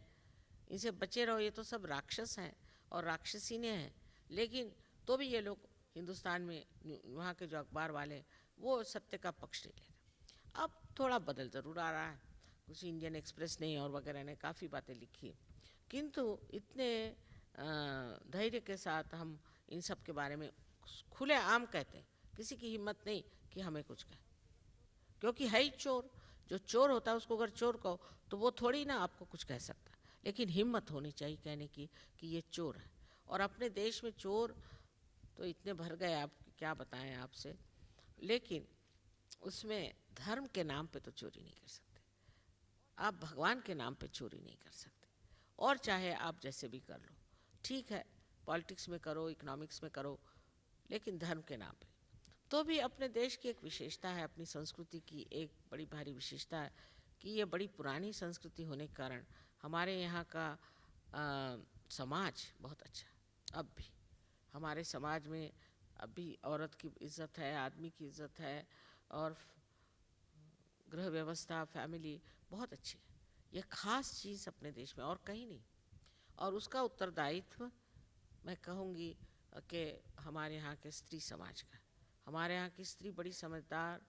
इनसे बचे रहो, ये तो सब राक्षस हैं और राक्षसीने हैं। लेकिन तो भी ये लोग हिंदुस्तान में, वहाँ के जो अखबार वाले, वो सत्य का पक्ष नहीं ले रहे। अब थोड़ा बदल ज़रूर आ रहा है, कुछ इंडियन एक्सप्रेस ने और वगैरह ने काफ़ी बातें लिखी, किंतु इतने धैर्य के साथ हम इन सब के बारे में खुले आम कहते हैं, किसी की हिम्मत नहीं कि हमें कुछ कहे, क्योंकि है ही चोर। जो चोर होता है उसको अगर चोर कहो तो वो थोड़ी ना आपको कुछ कह सकता, लेकिन हिम्मत होनी चाहिए कहने की कि ये चोर है। और अपने देश में चोर तो इतने भर गए, आप क्या बताएं आपसे, लेकिन उसमें धर्म के नाम पे तो चोरी नहीं कर सकते, आप भगवान के नाम पे चोरी नहीं कर सकते। और चाहे आप जैसे भी कर लो, ठीक है, पॉलिटिक्स में करो, इकोनॉमिक्स में करो, लेकिन धर्म के नाम पे तो भी अपने देश की एक विशेषता है, अपनी संस्कृति की एक बड़ी भारी विशेषता है कि ये बड़ी पुरानी संस्कृति होने के कारण हमारे यहाँ का समाज बहुत अच्छा है। अब भी हमारे समाज में अभी औरत की इज्जत है, आदमी की इज्जत है, और गृह व्यवस्था, फैमिली बहुत अच्छी है। यह खास चीज़ अपने देश में और कहीं नहीं। और उसका उत्तरदायित्व मैं कहूँगी कि हमारे यहाँ के स्त्री समाज का। हमारे यहाँ की स्त्री बड़ी समझदार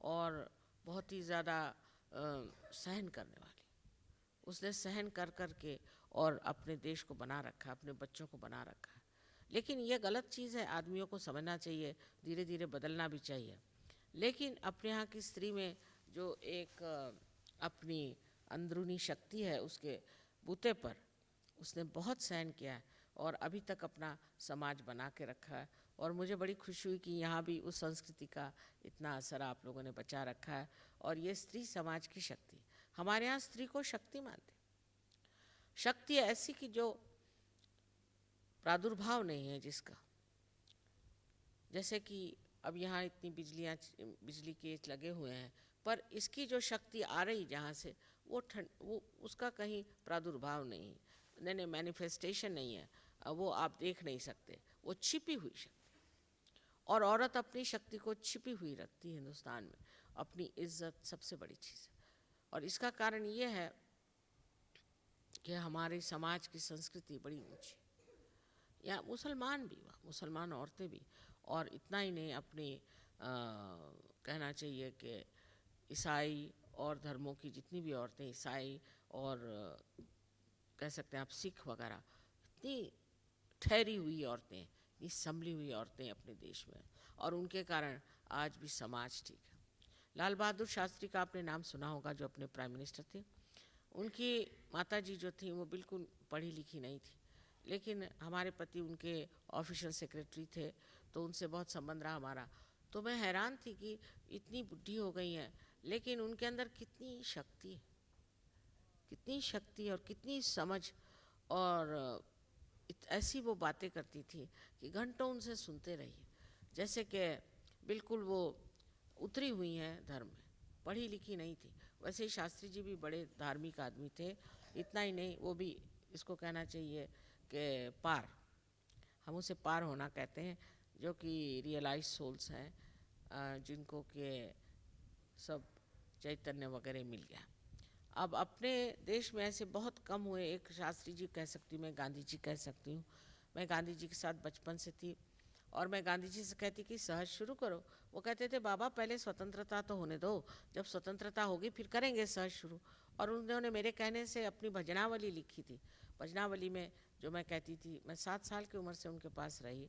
और बहुत ही ज़्यादा सहन करने वाली। उसने सहन कर कर के और अपने देश को बना रखा, अपने बच्चों को बना रखा है। लेकिन ये गलत चीज़ है, आदमियों को समझना चाहिए, धीरे धीरे बदलना भी चाहिए। लेकिन अपने यहाँ की स्त्री में जो एक अपनी अंदरूनी शक्ति है, उसके बूते पर उसने बहुत सहन किया है और अभी तक अपना समाज बना के रखा है। और मुझे बड़ी खुशी हुई कि यहाँ भी उस संस्कृति का इतना असर आप लोगों ने बचा रखा है। और ये स्त्री समाज की शक्ति, हमारे यहाँ स्त्री को शक्ति मानते, शक्ति ऐसी कि जो प्रादुर्भाव नहीं है जिसका, जैसे कि अब यहाँ इतनी बिजली के लगे हुए हैं, पर इसकी जो शक्ति आ रही जहाँ से, वो उसका कहीं प्रादुर्भाव नहीं, नहीं मैनिफेस्टेशन नहीं है, वो आप देख नहीं सकते, वो छिपी हुई शक्ति। और औरत अपनी शक्ति को छिपी हुई रखती है हिंदुस्तान में, अपनी इज्जत सबसे बड़ी चीज़ है। और इसका कारण ये है कि हमारे समाज की संस्कृति बड़ी ऊंची, या मुसलमान भी, मुसलमान औरतें भी, और इतना ही नहीं, अपनी कहना चाहिए कि ईसाई और धर्मों की जितनी भी औरतें, ईसाई और कह सकते हैं आप सिख वगैरह, इतनी ठहरी हुई औरतें, इतनी संभली हुई औरतें अपने देश में, और उनके कारण आज भी समाज ठीक है। लाल बहादुर शास्त्री का आपने नाम सुना होगा, जो अपने प्राइम मिनिस्टर थे। उनकी माताजी जो थी वो बिल्कुल पढ़ी लिखी नहीं थी, लेकिन हमारे पति उनके ऑफिशियल सेक्रेटरी थे, तो उनसे बहुत संबंध रहा हमारा। तो मैं हैरान थी कि इतनी बुढ़ी हो गई हैं, लेकिन उनके अंदर कितनी शक्ति है, कितनी शक्ति और कितनी समझ, और ऐसी वो बातें करती थी कि घंटों उनसे सुनते रहिए, जैसे कि बिल्कुल वो उतरी हुई हैं धर्म में, पढ़ी लिखी नहीं थी। वैसे ही शास्त्री जी भी बड़े धार्मिक आदमी थे, इतना ही नहीं, वो भी इसको कहना चाहिए कि पार, हम उसे पार होना कहते हैं, जो कि रियलाइज सोल्स हैं, जिनको के सब चैतन्य वगैरह मिल गया। अब अपने देश में ऐसे बहुत कम हुए, एक शास्त्री जी कह सकती हूँ, मैं गांधी जी कह सकती हूँ। मैं गांधी जी के साथ बचपन से थी, और मैं गांधी जी से कहती कि सहज शुरू करो। वो कहते थे बाबा पहले स्वतंत्रता तो होने दो, जब स्वतंत्रता होगी फिर करेंगे सहज शुरू। और उन्होंने मेरे कहने से अपनी भजनावली लिखी थी। भजनावली में जो मैं कहती थी, मैं 7 साल की उम्र से उनके पास रही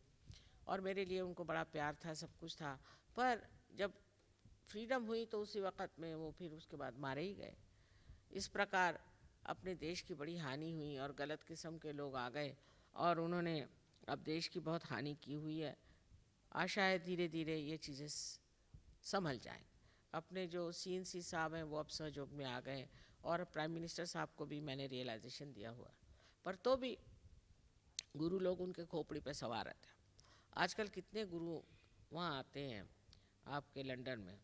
और मेरे लिए उनको बड़ा प्यार था, सब कुछ था। पर जब फ्रीडम हुई तो उसी वक़्त में वो फिर उसके बाद मारे ही गए। इस प्रकार अपने देश की बड़ी हानि हुई और गलत किस्म के लोग आ गए और उन्होंने अब देश की बहुत हानि की हुई है। आशा है धीरे धीरे ये चीज़ें संभल जाएं। अपने जो CNC साहब हैं वो अब सहयोग में आ गए और प्राइम मिनिस्टर साहब को भी मैंने रियलाइजेशन दिया हुआ, पर तो भी गुरु लोग उनके खोपड़ी पे सवार रहते हैं। आजकल कितने गुरु वहाँ आते हैं आपके लंदन में,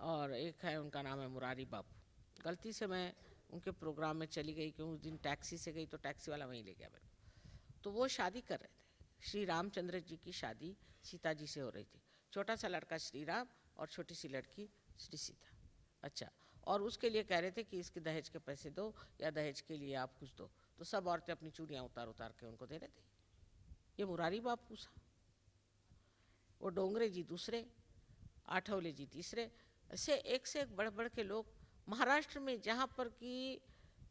और एक है उनका नाम है मुरारी बापू। गलती से मैं उनके प्रोग्राम में चली गई, क्योंकि उस दिन टैक्सी से गई तो टैक्सी वाला वहीं ले गया मेरे को। तो वो शादी कर रहे थे, श्री रामचंद्र जी की शादी सीता जी से हो रही थी। छोटा सा लड़का श्री राम और छोटी सी लड़की श्री सीता। अच्छा, और उसके लिए कह रहे थे कि इसके दहेज के पैसे दो या दहेज के लिए आप कुछ दो। तो सब औरतें अपनी चूड़ियाँ उतार उतार के उनको दे रहे थे। ये मुरारी बापू सा, वो डोंगरे जी दूसरे, आठवले जी तीसरे, ऐसे एक से एक बढ़ बढ़ के लोग महाराष्ट्र में, जहाँ पर कि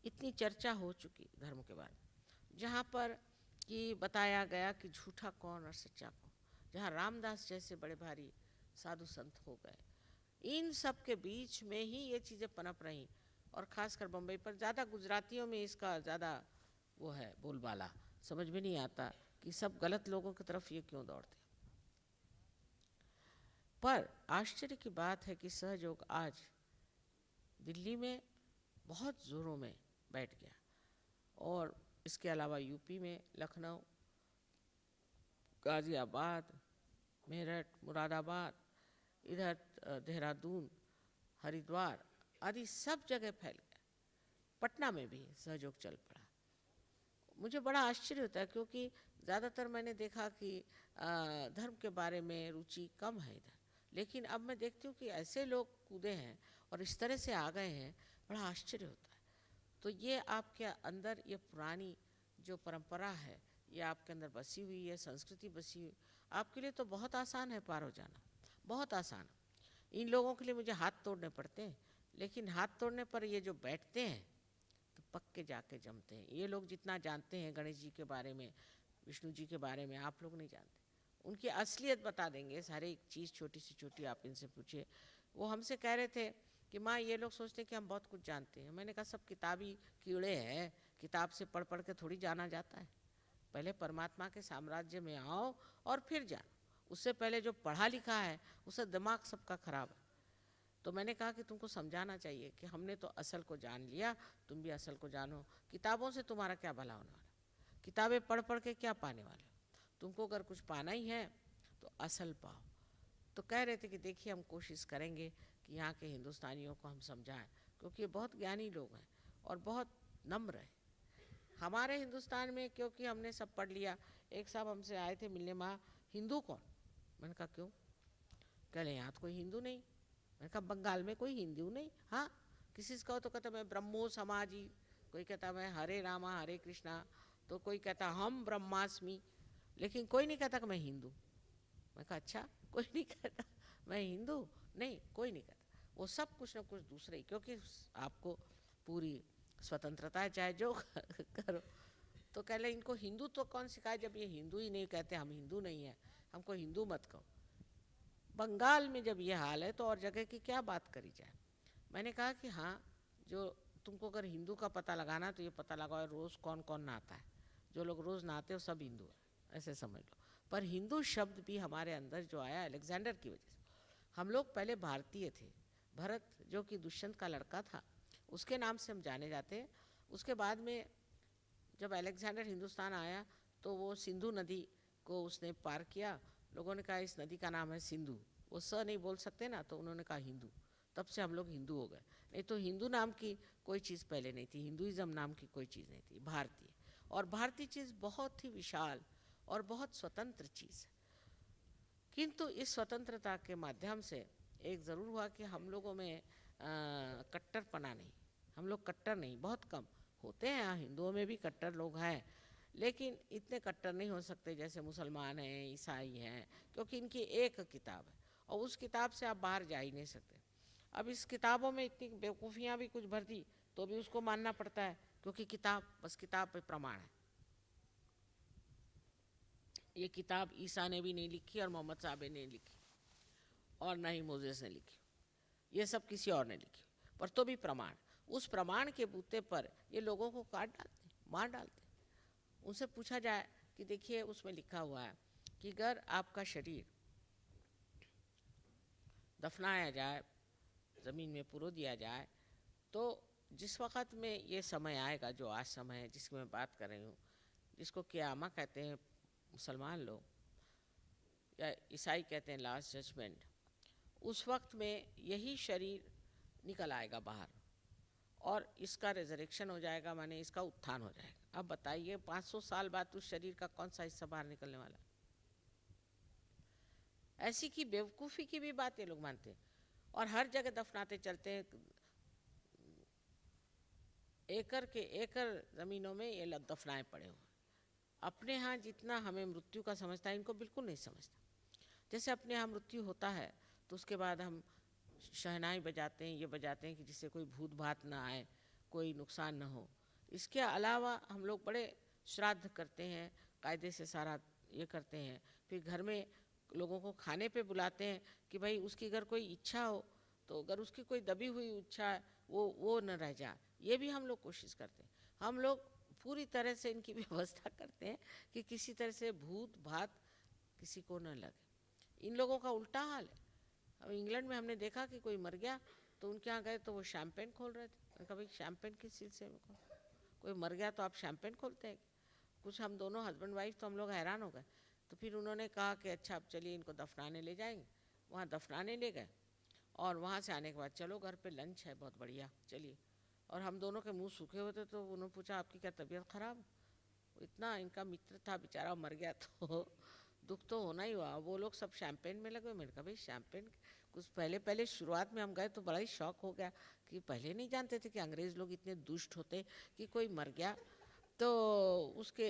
इतनी चर्चा हो चुकी धर्म के बारे में, जहाँ पर कि बताया गया कि झूठा कौन और सच्चा कौन, जहाँ रामदास जैसे बड़े भारी साधु संत हो गए, इन सब के बीच में ही ये चीज़ें पनप रहीं। और ख़ासकर बम्बई पर ज़्यादा गुजरातियों में इसका ज़्यादा वो है बोलबाला। समझ में नहीं आता कि सब गलत लोगों की तरफ ये क्यों दौड़ते। पर आश्चर्य की बात है कि सहयोग आज दिल्ली में बहुत ज़ोरों में बैठ गया, और इसके अलावा यूपी में लखनऊ, गाज़ियाबाद, मेरठ, मुरादाबाद, इधर देहरादून, हरिद्वार आदि सब जगह फैल गया। पटना में भी सहयोग चल पड़ा। मुझे बड़ा आश्चर्य होता है, क्योंकि ज़्यादातर मैंने देखा कि धर्म के बारे में रुचि कम है इधर, लेकिन अब मैं देखती हूँ कि ऐसे लोग कूदे हैं और इस तरह से आ गए हैं, बड़ा आश्चर्य होता है। तो ये आपके अंदर ये पुरानी जो परंपरा है, ये आपके अंदर बसी हुई है, संस्कृति बसी हुई, आपके लिए तो बहुत आसान है पार हो जाना, बहुत आसान। इन लोगों के लिए मुझे हाथ तोड़ने पड़ते हैं, लेकिन हाथ तोड़ने पर ये जो बैठते हैं तो पक्के जाके जमते हैं। ये लोग जितना जानते हैं गणेश जी के बारे में, विष्णु जी के बारे में, आप लोग नहीं जानते। उनकी असलियत बता देंगे, सारे एक चीज़ छोटी से छोटी आप इनसे पूछिए। वो हमसे कह रहे थे कि माँ ये लोग सोचते हैं कि हम बहुत कुछ जानते हैं। मैंने कहा सब किताबी कीड़े हैं, किताब से पढ़ पढ़ के थोड़ी जाना जाता है। पहले परमात्मा के साम्राज्य में आओ और फिर जानो। उससे पहले जो पढ़ा लिखा है उससे दिमाग सबका खराब है। तो मैंने कहा कि तुमको समझाना चाहिए कि हमने तो असल को जान लिया, तुम भी असल को जानो। किताबों से तुम्हारा क्या भला होने वाला, किताबें पढ़ पढ़ के क्या पाने वाले हो। तुमको अगर कुछ पाना ही है तो असल पाओ। तो कह रहे थे कि देखिए हम कोशिश करेंगे कि यहाँ के हिंदुस्तानियों को हम समझाएं, क्योंकि ये बहुत ज्ञानी लोग हैं और बहुत नम्र हैं। हमारे हिंदुस्तान में क्योंकि हमने सब पढ़ लिया। एक साहब हमसे आए थे मिलने, माँ हिंदू कौन? मैंने कहा क्यों? कह रहे यहाँ तो कोई हिंदू नहीं। मैंने कहा बंगाल में कोई हिंदू नहीं? हाँ, किसी से कहो तो कहता मैं ब्रह्मो समाजी, कोई कहता मैं हरे रामा हरे कृष्णा, तो कोई कहता हम ब्रह्मास्मि, लेकिन कोई नहीं कहता कि मैं हिंदू। मैं कहा अच्छा, कोई नहीं कहता मैं हिंदू? नहीं, कोई नहीं कहता। वो सब कुछ ना कुछ दूसरे ही, क्योंकि आपको पूरी स्वतंत्रता है, चाहे जो करो। तो कह ले इनको हिंदू तो कौन सिखाए, जब ये हिंदू ही नहीं कहते, हम हिंदू नहीं हैं, हमको हिंदू मत कहो। बंगाल में जब ये हाल है तो और जगह की क्या बात करी जाए। मैंने कहा कि हाँ, जो तुमको अगर हिंदू का पता लगाना तो ये पता लगाओ रोज़ कौन कौन नहाता है। जो लोग रोज़ नहाते हो सब हिंदू है, ऐसे समझ लो। पर हिंदू शब्द भी हमारे अंदर जो आया अलेक्जेंडर की वजह से। हम लोग पहले भारतीय थे। भरत जो कि दुष्यंत का लड़का था, उसके नाम से हम जाने जाते हैं। उसके बाद में जब अलेक्जेंडर हिंदुस्तान आया तो वो सिंधु नदी को उसने पार किया। लोगों ने कहा इस नदी का नाम है सिंधु। वो स नहीं बोल सकते ना, तो उन्होंने कहा हिंदू। तब से हम लोग हिंदू हो गए। नहीं तो हिंदू नाम की कोई चीज़ पहले नहीं थी, हिंदुइज़्म नाम की कोई चीज़ नहीं थी, भारतीय। और भारतीय चीज़ बहुत ही विशाल और बहुत स्वतंत्र चीज़ है। किंतु इस स्वतंत्रता के माध्यम से एक ज़रूर हुआ कि हम लोगों में कट्टरपना नहीं। हम लोग कट्टर नहीं, बहुत कम होते हैं। हाँ, हिंदुओं में भी कट्टर लोग हैं, लेकिन इतने कट्टर नहीं हो सकते जैसे मुसलमान हैं, ईसाई हैं, क्योंकि इनकी एक किताब है और उस किताब से आप बाहर जा ही नहीं सकते। अब इस किताबों में इतनी बेवकूफ़ियाँ भी कुछ भर दी तो भी उसको मानना पड़ता है, क्योंकि किताब बस किताब पे प्रमाण है। ये किताब ईसा ने भी नहीं लिखी और मोहम्मद साहब ने नहीं लिखी और ना ही मोजेस ने लिखी, ये सब किसी और ने लिखी, पर तो भी प्रमाण, उस प्रमाण के बूते पर ये लोगों को काट डालते, मार डालते। उनसे पूछा जाए कि देखिए उसमें लिखा हुआ है कि अगर आपका शरीर दफनाया जाए, ज़मीन में पुरो दिया जाए, तो जिस वक़्त में ये समय आएगा, जो आज समय है जिसकी मैं बात कर रही हूँ, जिसको क़यामा कहते हैं मुसलमान लोग, या ईसाई कहते हैं लास्ट जजमेंट, उस वक्त में यही शरीर निकल आएगा बाहर और इसका रिजरेक्शन हो जाएगा, माने इसका उत्थान हो जाएगा। अब बताइए 500 साल बाद उस शरीर का कौन सा हिस्सा बाहर निकलने वाला है? ऐसी की बेवकूफ़ी की भी बात ये लोग मानते हैं और हर जगह दफनाते चलते हैं। एकड़ के एकड़ ज़मीनों में ये दफनाए पड़े हुए। अपने यहाँ जितना हमें मृत्यु का समझता है, इनको बिल्कुल नहीं समझता। जैसे अपने यहाँ मृत्यु होता है तो उसके बाद हम शहनाई बजाते हैं, ये बजाते हैं कि जिससे कोई भूत भात ना आए, कोई नुकसान ना हो। इसके अलावा हम लोग बड़े श्राद्ध करते हैं, कायदे से सारा ये करते हैं। फिर घर में लोगों को खाने पे बुलाते हैं कि भाई उसकी अगर कोई इच्छा हो, तो अगर उसकी कोई दबी हुई इच्छा है वो न रह जाए, ये भी हम लोग कोशिश करते हैं। हम लोग पूरी तरह से इनकी व्यवस्था करते हैं कि किसी तरह से भूत भात किसी को न लगे। इन लोगों का उल्टा हाल है। अब इंग्लैंड में हमने देखा कि कोई मर गया तो उनके यहाँ गए तो वो शैम्पेन खोल रहे थे। मैंने कहा भाई शैम्पेन किस सिलसिले में खोल, कोई मर गया तो आप शैम्पेन खोलते हैं? कुछ हम दोनों हस्बैंड वाइफ तो हम लोग हैरान हो गए। तो फिर उन्होंने कहा कि अच्छा अब चलिए इनको दफनाने ले जाएंगे। वहाँ दफनाने ले गए और वहाँ से आने के बाद चलो घर पे लंच है बहुत बढ़िया, चलिए। और हम दोनों के मुंह सूखे हुए थे, तो उन्होंने पूछा आपकी क्या तबीयत ख़राब? इतना इनका मित्र था बेचारा, मर गया तो दुख तो होना ही हुआ। वो लोग सब शैम्पेन में लगे। मैंने कहा भाई शैम्पेन, कुछ पहले शुरुआत में हम गए तो बड़ा ही शौक हो गया कि पहले नहीं जानते थे कि अंग्रेज़ लोग इतने दुष्ट होते कि कोई मर गया तो उसके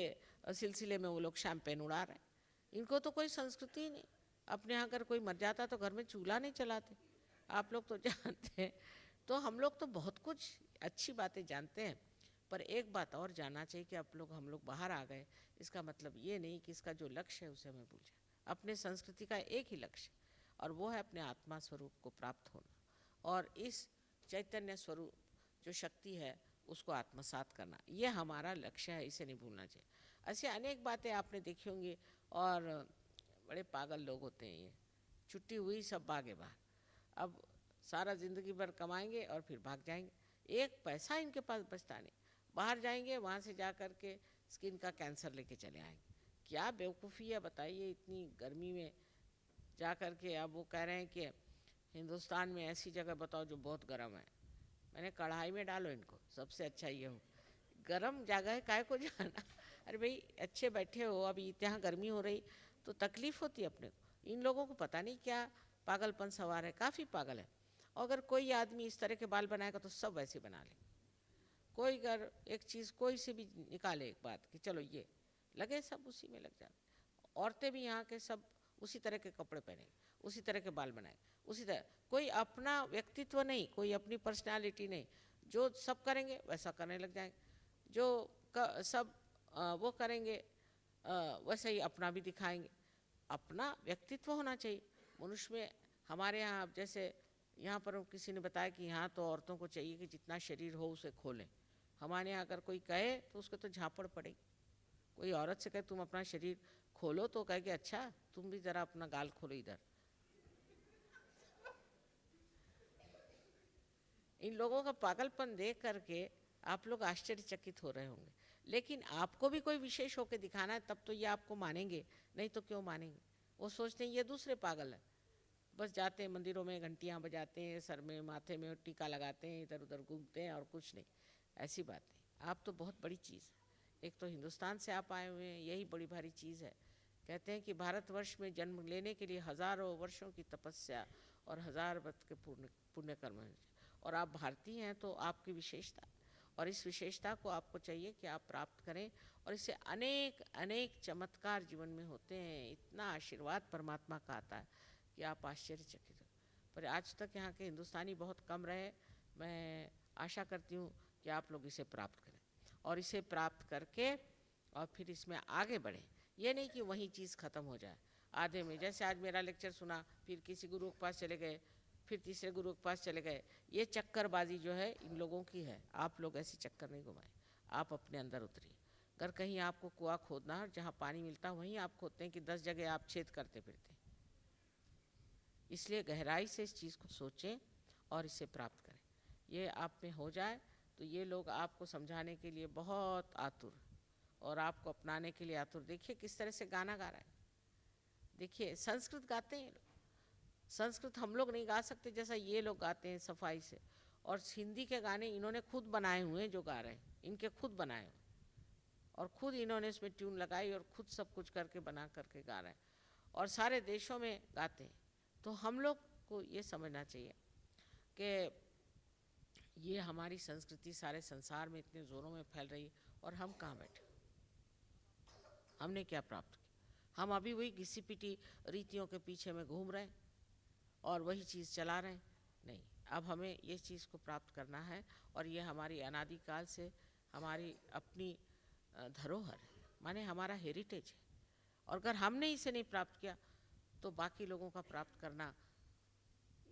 सिलसिले में वो लोग शैम्पेन उड़ा रहे हैं। इनको तो कोई संस्कृति ही नहीं। अपने यहाँ अगर कोई मर जाता तो घर में चूल्हा नहीं चलाते, आप लोग तो जानते हैं। तो हम लोग तो बहुत कुछ अच्छी बातें जानते हैं, पर एक बात और जानना चाहिए कि हम लोग बाहर आ गए, इसका मतलब ये नहीं कि इसका जो लक्ष्य है उसे हमें भूल जाए। अपने संस्कृति का एक ही लक्ष्य, और वो है अपने आत्मा स्वरूप को प्राप्त होना और इस चैतन्य स्वरूप जो शक्ति है उसको आत्मसात करना, ये हमारा लक्ष्य है, इसे नहीं भूलना चाहिए। ऐसे अनेक बातें आपने देखी होंगी और बड़े पागल लोग होते हैं। ये छुट्टी हुई सब भागे बाहर, अब सारा ज़िंदगी भर कमाएंगे और फिर भाग जाएंगे, एक पैसा इनके पास बचता नहीं। बाहर जाएंगे, वहाँ से जा कर के स्किन का कैंसर लेके चले आएंगे। क्या बेवकूफ़ी है बताइए, इतनी गर्मी में जा कर के। अब वो कह रहे हैं कि हिंदुस्तान में ऐसी जगह बताओ जो बहुत गर्म है। मैंने कढ़ाई में डालो इनको, सबसे अच्छा ये हो। गर्म जगह काय को जाना? अरे भाई अच्छे बैठे हो, अभी इतना गर्मी हो रही तो तकलीफ़ होती है अपने को। इन लोगों को पता नहीं क्या पागलपन सवार है, काफ़ी पागल है। और अगर कोई आदमी इस तरह के बाल बनाएगा तो सब वैसे बना लेंगे। कोई अगर एक चीज़ कोई से भी निकाले एक बात कि चलो ये लगे, सब उसी में लग जाते। औरतें भी यहाँ के सब उसी तरह के कपड़े पहने, उसी तरह के बाल बनाए, उसी तरह। कोई अपना व्यक्तित्व नहीं, कोई अपनी पर्सनालिटी नहीं। जो सब करेंगे वैसा करने लग जाएंगे, जो सब वो करेंगे वैसे ही अपना भी दिखाएंगे। अपना व्यक्तित्व होना चाहिए मनुष्य में। हमारे यहाँ अब जैसे यहाँ पर किसी ने बताया कि यहाँ तो औरतों को चाहिए कि जितना शरीर हो उसे खोलें। हमारे यहाँ अगर कोई कहे तो उसको तो झापड़ पड़ेगी। कोई औरत से कहे तुम अपना शरीर खोलो तो कहे कि अच्छा तुम भी ज़रा अपना गाल खोलो इधर। इन लोगों का पागलपन देख करके आप लोग आश्चर्यचकित हो रहे होंगे, लेकिन आपको भी कोई विशेष होकर दिखाना है तब तो ये आपको मानेंगे, नहीं तो क्यों मानेंगे। वो सोचते हैं ये दूसरे पागल है, बस जाते हैं मंदिरों में घंटियाँ बजाते हैं, सर में माथे में टीका लगाते हैं, इधर उधर घूमते हैं और कुछ नहीं। ऐसी बात नहीं, आप तो बहुत बड़ी चीज़ है। एक तो हिंदुस्तान से आप आए हुए हैं, यही बड़ी भारी चीज़ है। कहते हैं कि भारतवर्ष में जन्म लेने के लिए हज़ारों वर्षों की तपस्या और 1000 वर्ष के पुण्य कर्म है। और आप भारतीय हैं तो आपकी विशेषता, और इस विशेषता को आपको चाहिए कि आप प्राप्त करें, और इससे अनेक अनेक चमत्कार जीवन में होते हैं। इतना आशीर्वाद परमात्मा का आता है कि आप आश्चर्यचकित हो। पर आज तक यहाँ के हिंदुस्तानी बहुत कम रहे। मैं आशा करती हूँ कि आप लोग इसे प्राप्त करें और इसे प्राप्त करके और फिर इसमें आगे बढ़ें। ये नहीं कि वही चीज़ ख़त्म हो जाए आधे में, जैसे आज मेरा लेक्चर सुना फिर किसी गुरु के पास चले गए, फिर तीसरे गुरु के पास चले गए। ये चक्करबाजी जो है इन लोगों की है। आप लोग ऐसी चक्कर नहीं घुमाएं, आप अपने अंदर उतरिए। अगर कहीं आपको कुआं खोदना है जहाँ पानी मिलता है वहीं आप खोदते हैं कि 10 जगह आप छेद करते फिरते हैं। इसलिए गहराई से इस चीज़ को सोचें और इसे प्राप्त करें। ये आप में हो जाए तो ये लोग आपको समझाने के लिए बहुत आतुर और आपको अपनाने के लिए आतुर। देखिए किस तरह से गाना गा रहा है, देखिए संस्कृत गाते हैं लोग। संस्कृत हम लोग नहीं गा सकते जैसा ये लोग गाते हैं सफाई से। और हिंदी के गाने इन्होंने खुद बनाए हुए हैं, जो गा रहे हैं इनके खुद बनाए हुए, और खुद इन्होंने इसमें ट्यून लगाई और खुद सब कुछ करके बना करके गा रहे हैं और सारे देशों में गाते हैं। तो हम लोग को ये समझना चाहिए कि ये हमारी संस्कृति सारे संसार में इतने ज़ोरों में फैल रही है और हम कहाँ बैठे, हमने क्या प्राप्त किया? हम अभी वही घिसी पिटी रीतियों के पीछे में घूम रहे हैं और वही चीज़ चला रहे हैं। नहीं, अब हमें ये चीज़ को प्राप्त करना है और ये हमारी अनादिकाल से हमारी अपनी धरोहर है, माने हमारा हेरिटेज है। और अगर हमने इसे नहीं प्राप्त किया तो बाकी लोगों का प्राप्त करना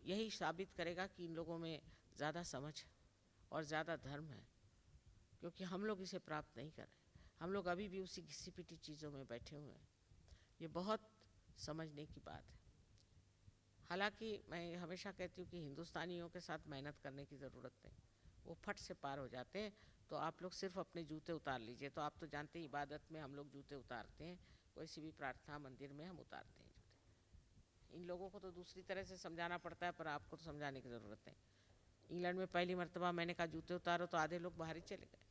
यही साबित करेगा कि इन लोगों में ज़्यादा समझ और ज़्यादा धर्म है, क्योंकि हम लोग इसे प्राप्त नहीं कर रहे। हम लोग अभी भी उसी घिसी पिटी चीज़ों में बैठे हुए हैं। ये बहुत समझने की बात है। हालांकि मैं हमेशा कहती हूँ कि हिंदुस्तानियों के साथ मेहनत करने की ज़रूरत नहीं, वो फट से पार हो जाते हैं। तो आप लोग सिर्फ अपने जूते उतार लीजिए। तो आप तो जानते हैं इबादत में हम लोग जूते उतारते हैं, कोई सी भी प्रार्थना मंदिर में हम उतारते हैं जूते। इन लोगों को तो दूसरी तरह से समझाना पड़ता है, पर आपको तो समझाने की ज़रूरत नहीं। इंग्लैंड में पहली मर्तबा मैंने कहा जूते उतारो तो आधे लोग बाहर ही चले गए,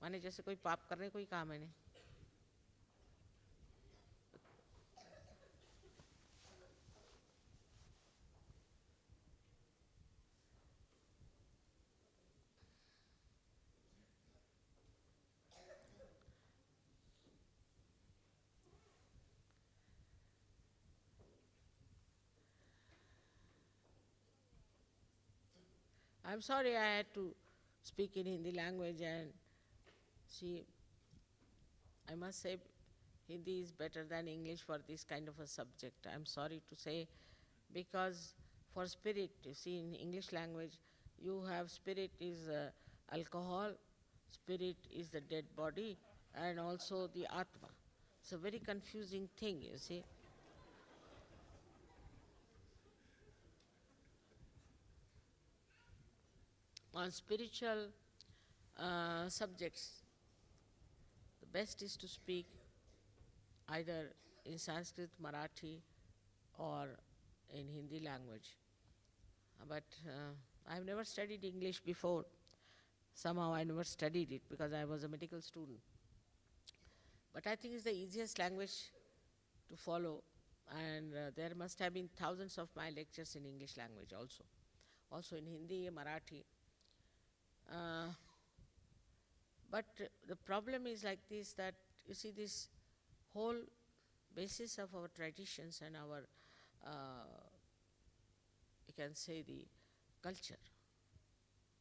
माने जैसे कोई पाप करने को ही कहा मैंने। I'm sorry I had to speak in Hindi language, and see, I must say Hindi is better than English for this kind of a subject. I'm sorry to say, because for spirit, you see, in English language, you have spirit is alcohol, spirit is the dead body, and also the Atma. It's a very confusing thing, you see. On spiritual subjects, the best is to speak either in Sanskrit, Marathi, or in Hindi language. But I have never studied English before. Somehow I never studied it because I was a medical student. But I think it's the easiest language to follow, and there must have been thousands of my lectures in English language also in Hindi, Marathi. But the problem is like this, that you see, this whole basis of our traditions and our, you can say, the culture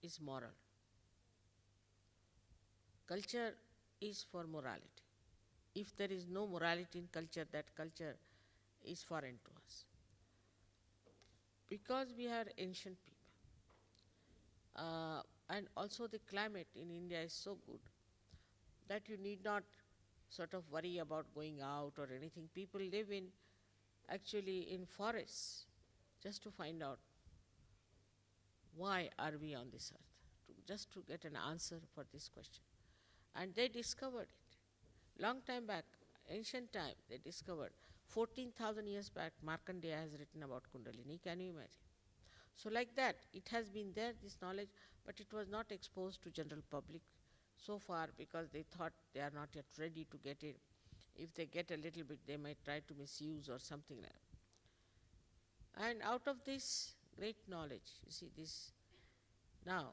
is moral. Culture is for morality. If there is no morality in culture, that culture is foreign to us. Because we are ancient people. And also the climate in India is so good that you need not sort of worry about going out or anything. People live actually in forests just to find out why are we on this earth, just to get an answer for this question. And they discovered it. Long time back, ancient time, they discovered. 14,000 years back, Markandeya has written about Kundalini. Can you imagine? So like that, it has been there, this knowledge, but it was not exposed to general public so far because they thought they are not yet ready to get it. If they get a little bit, they might try to misuse or something like that. And out of this great knowledge, you see, this now,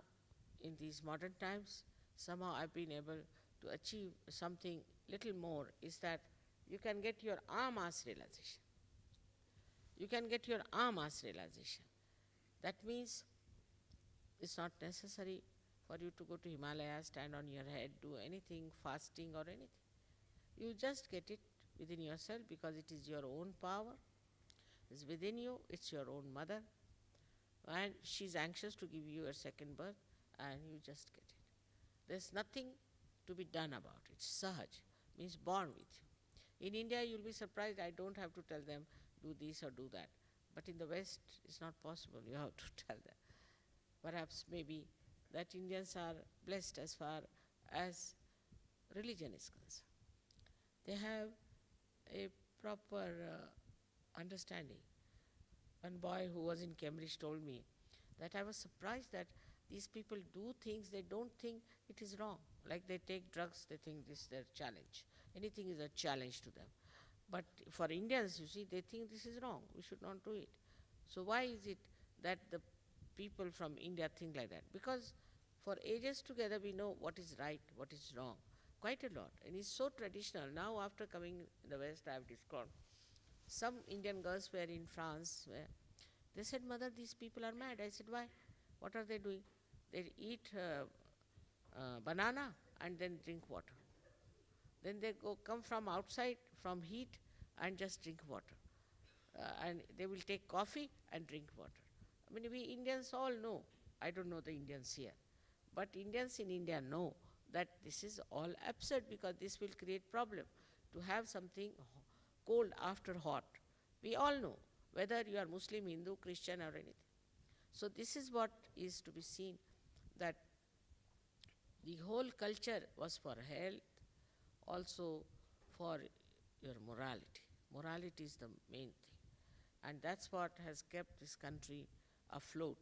in these modern times, somehow I've been able to achieve something little more, is that you can get your mass realization. You can get your mass realization. That means it's not necessary for you to go to Himalaya, stand on your head, do anything, fasting or anything. You just get it within yourself because it is your own power. It's within you, it's your own mother. And she's anxious to give you a second birth, and you just get it. There's nothing to be done about it. It's sahaj, means born with you. In India, you'll be surprised, I don't have to tell them, do this or do that. But in the West, it's not possible. You have to tell them. Perhaps maybe that Indians are blessed as far as religion is concerned. They have a proper understanding. One boy who was in Cambridge told me that I was surprised that these people do things they don't think it is wrong. Like they take drugs, they think this is their challenge. Anything is a challenge to them. But for Indians, you see, they think this is wrong, we should not do it. So why is it that the people from India think like that? Because for ages together we know what is right, what is wrong, quite a lot. And it's so traditional. Now after coming in the West, I have discovered some Indian girls were in France, where they said, Mother, these people are mad. I said, why? What are they doing? They eat banana and then drink water. Then they come from outside, from heat, and just drink water. And they will take coffee and drink water. I mean, we Indians all know. I don't know the Indians here. But Indians in India know that this is all absurd because this will create problem. To have something cold after hot, we all know, whether you are Muslim, Hindu, Christian or anything. So this is what is to be seen, that the whole culture was for health, also for your morality. Morality is the main thing. And that's what has kept this country afloat.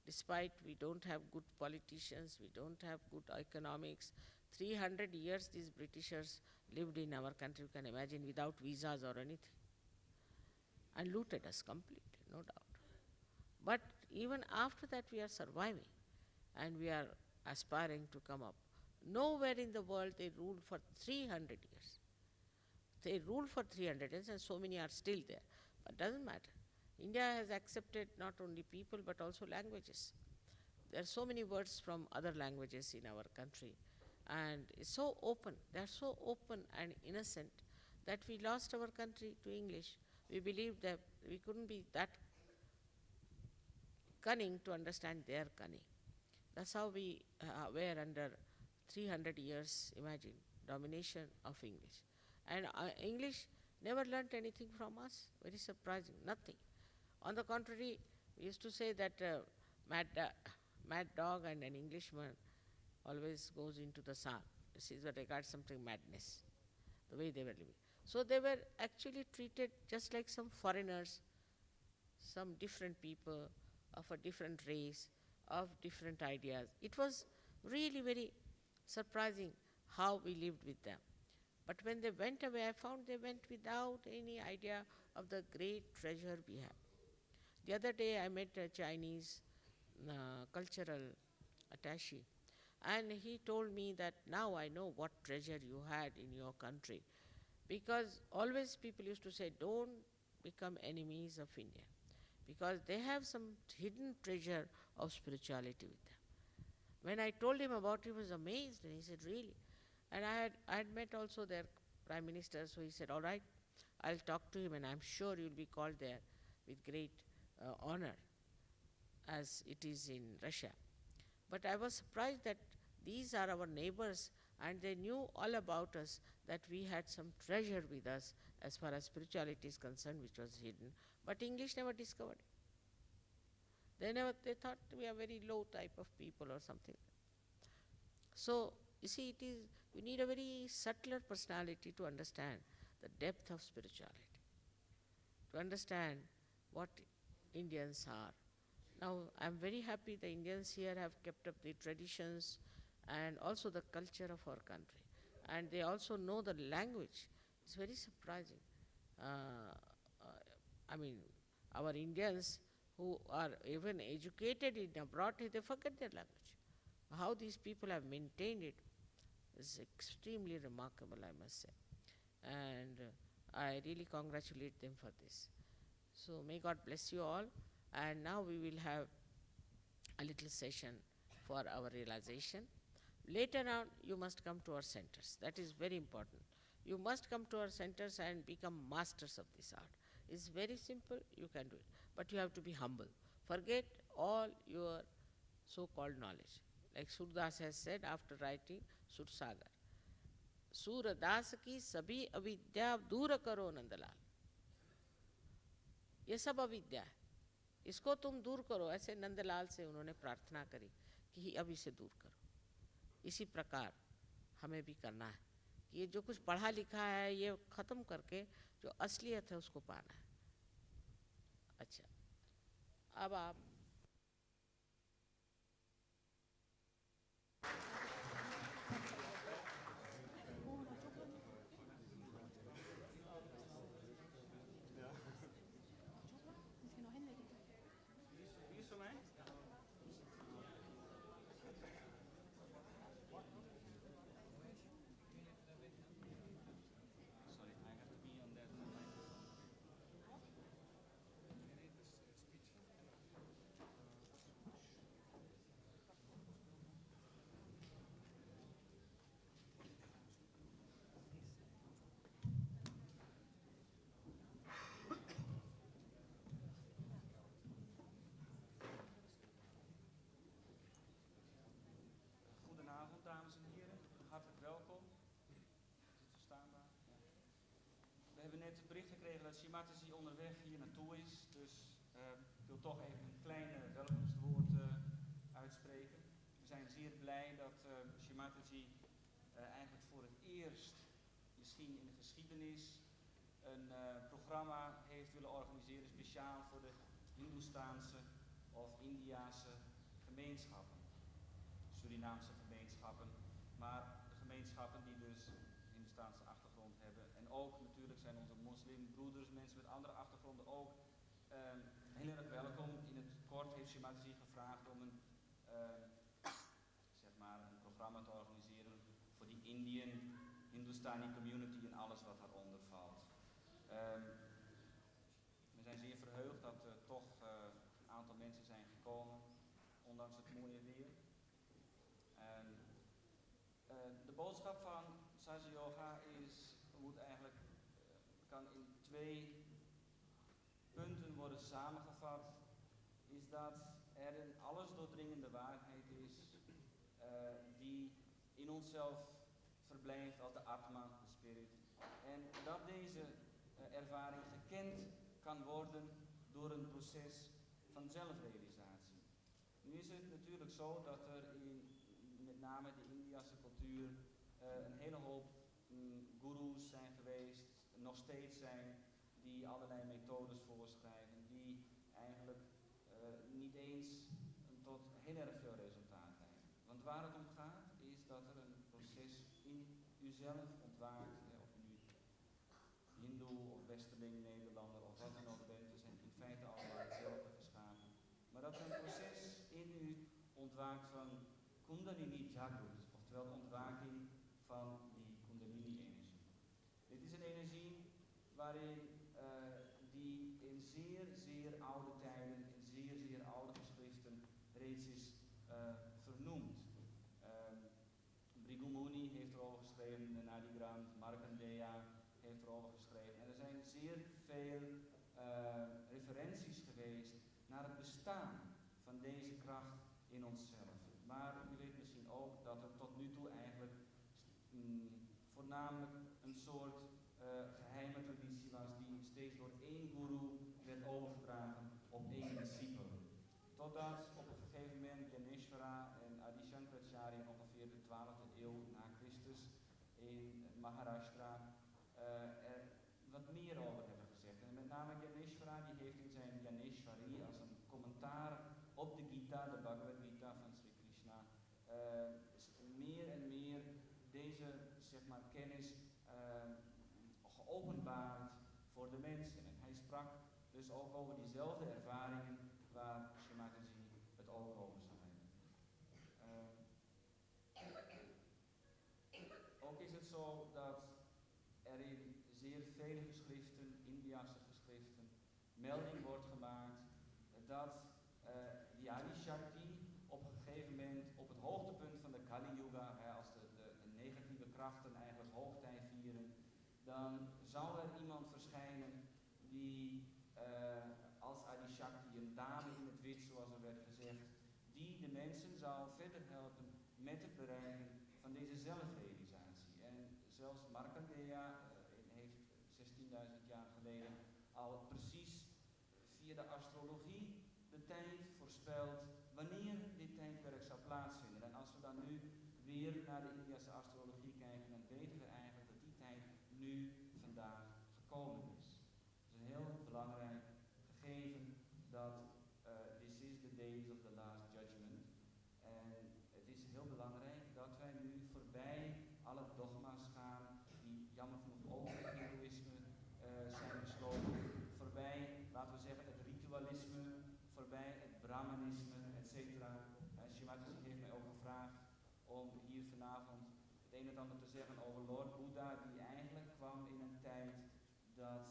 Despite we don't have good politicians, we don't have good economics. 300 years these Britishers lived in our country, you can imagine, without visas or anything. And looted us completely, no doubt. But even after that we are surviving and we are aspiring to come up. Nowhere in the world they ruled for 300 years. They ruled for 300 years and so many are still there. But it doesn't matter. India has accepted not only people but also languages. There are so many words from other languages in our country. And it's so open, they are so open and innocent that we lost our country to English. We believed that we couldn't be that cunning to understand their cunning. That's how we were under 300 years, imagine, domination of English. And English never learnt anything from us, very surprising, nothing. On the contrary, we used to say that mad dog and an Englishman always goes into the sun. This is what regards something madness, the way they were living. So they were actually treated just like some foreigners, some different people of a different race, of different ideas. It was really very surprising how we lived with them. But when they went away, I found they went without any idea of the great treasure we have. The other day I met a Chinese cultural attaché, and he told me that now I know what treasure you had in your country. Because always people used to say, don't become enemies of India, because they have some hidden treasure of spirituality with them. When I told him about it, he was amazed, and he said, really? And I had met also their prime minister, so he said, all right, I'll talk to him and I'm sure you'll be called there with great honor, as it is in Russia. But I was surprised that these are our neighbors and they knew all about us, that we had some treasure with us as far as spirituality is concerned, which was hidden. But English never discovered it. They thought we are very low type of people or something. So, you see, you need a very subtler personality to understand the depth of spirituality, to understand what Indians are. Now, I am very happy the Indians here have kept up the traditions and also the culture of our country. And they also know the language. It's very surprising. I mean, our Indians who are even educated in abroad, they forget their language. How these people have maintained it is extremely remarkable, I must say. And I really congratulate them for this. So may God bless you all. And now we will have a little session for our realization. Later on, you must come to our centers. That is very important. You must come to our centers and become masters of this art. It's very simple, you can do it. But you have to be humble. Forget all your so-called knowledge. Like Surdas has said after writing Sursagar. Surdas की सभी अविद्या दूर करो नंदलाल. ये सब अविद्या है, इसको तुम दूर करो. ऐसे नंदलाल से उन्होंने प्रार्थना करी कि अब इसे दूर करो. इसी प्रकार हमें भी करना है कि ये जो कुछ पढ़ा लिखा है ये ख़त्म करके जो असलियत है उसको पाना है. अच्छा, अब आप Wie is voor mij? Sorry, I have to be on that microphone. Goedenavond, dames en heren. Hartelijk welkom. Is het verstaanbaar? Ja. We hebben net het bericht gekregen dat Shimataji onderweg hier naartoe is. Dus ik wil toch even een kleine welkomstwoord uitspreken. We zijn zeer blij dat Shimataji eigenlijk voor het eerst, misschien in de geschiedenis, een programma heeft willen organiseren speciaal voor de Hindoestaanse of Indiase gemeenschappen. Surinaamse gemeenschappen, maar de gemeenschappen die dus Hindoestaanse achtergrond hebben. En ook natuurlijk zijn onze moslimbroeders, mensen met andere achtergronden ook heel erg welkom. In het kort heeft Shimataji gevraagd om een, zeg maar een programma te organiseren voor die Indian Hindustani community en alles wat daaronder valt. We zijn zeer verheugd dat er toch een aantal mensen zijn gekomen, ondanks het mooie weer. De boodschap van Saja Yoga kan in 2 punten worden samengevat. Is dat er een alles doordringende waarheid is die in onszelf verblijft als de Atma, de spirit. En dat deze ervaring gekend kan worden door een proces van zelfrealisatie. Nu is het natuurlijk zo dat er in met name de Indiase cultuur een hele hoop goeroes zijn geweest, nog steeds zijn, die allerlei methodes voorschrijven, die eigenlijk niet eens tot heel erg veel resultaat leiden. Want waar het om gaat is dat er een proces in uzelf ontwaakt, of u nu Hindoe of Westerling, Nederlander of wat dan ook bent, we zijn in feite allemaal hetzelfde geschapen. Maar dat er een proces in u ontwaakt van Kundalini Jagrut, oftewel de ontwaking van die Kundalini-energie. Dit is een energie waarin die in zeer, zeer oude tijden, in zeer, zeer oude geschriften reeds is vernoemd. Bhrigu Muni heeft erover geschreven, de Nadigrand, Markandeya heeft erover geschreven. En er zijn zeer veel referenties geweest naar het bestaan van deze kracht in onszelf. Maar u weet misschien ook dat er tot nu toe eigenlijk voornamelijk een soort geheime traditie was die steeds door één guru werd overgedragen op één discipel. Totdat op een gegeven moment Ganeshwara en Adi Shankaracharya ongeveer de 12e eeuw na Christus in Maharashtra er wat meer over hebben gezegd. En met name Ganeshwara die heeft in zijn Ganeshwari als een commentaar op de Gita, de Bhagavad Gita van Sri Krishna, meer en meer deze zeg maar, kennis geopenbaard voor de mensen. En hij sprak dus ook over diezelfde ervaringen waar Shimataji het ook over zou hebben. Ook is het zo dat er in zeer vele geschriften, Indiase geschriften, melding wordt gemaakt dat die Adi Shakti op een gegeven moment op dan zal er iemand verschijnen die als Adi Shakti, een dame in het wit zoals er werd gezegd, die de mensen zal verder helpen met het bereiken van deze zelfrealisatie. En zelfs Markandeya heeft 16.000 jaar geleden al precies via de astrologie de tijd voorspeld wanneer dit tijdperk zou plaatsvinden. En als we dan nu weer naar de Indiase astrologie kijken, dan weten we eigenlijk dat die tijd nu vandaag gekomen is. Het is een heel belangrijk gegeven dat this is the days of the last judgment. En het is heel belangrijk dat wij nu voorbij alle dogma's gaan die jammer genoeg ook in het hindoeïsme zijn besloten. Voorbij, laten we zeggen, het ritualisme, voorbij het brahmanisme, etc. Shimati heeft mij ook gevraagd om hier vanavond het een en ander te zeggen over Lord Buddha, die eigenlijk kwam in een tijd dat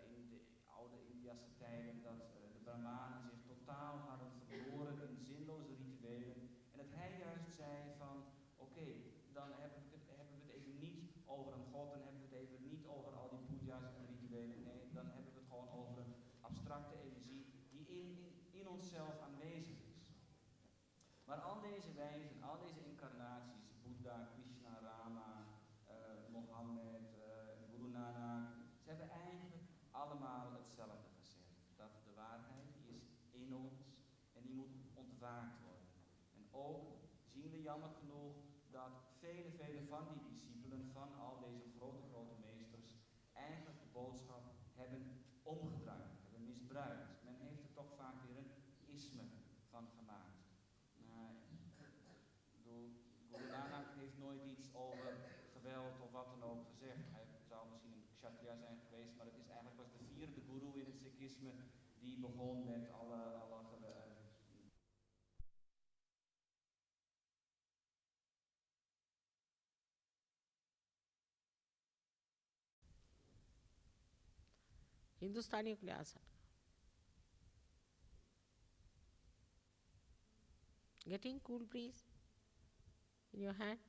in de oude Indiase tijden dat de brahmanen zich totaal hadden verloren in zinloze rituelen. En dat hij juist zei van oké, dan hebben we het even niet over een god, dan hebben we het even niet over al die puja's en rituelen. Nee, dan hebben we het gewoon over een abstracte energie die in onszelf aanwezig is. Maar al deze wijzen, al deze incarnaties, Boeddha, Krishna, Rama, Mohammed, Guru Nanak, ze hebben eigenlijk allemaal hetzelfde gezegd. Dat de waarheid die is in ons en die moet ontwaakt worden. En ook zien we jammer genoeg dat vele van die discipelen van al deze grote meesters eigenlijk de boodschap hebben omgedraaid, hebben misbruikt. Men heeft er toch vaak weer een isme van gemaakt. Guru Nanak heeft nooit iets over geweld of wat dan ook gezegd. Hij zou misschien een kshatriya zijn geweest, maar het is eigenlijk pas de vierde guru in het Sikhisme die begon met alle हिंदुस्तानियों के लिए आसान. Getting cool breeze in your hand.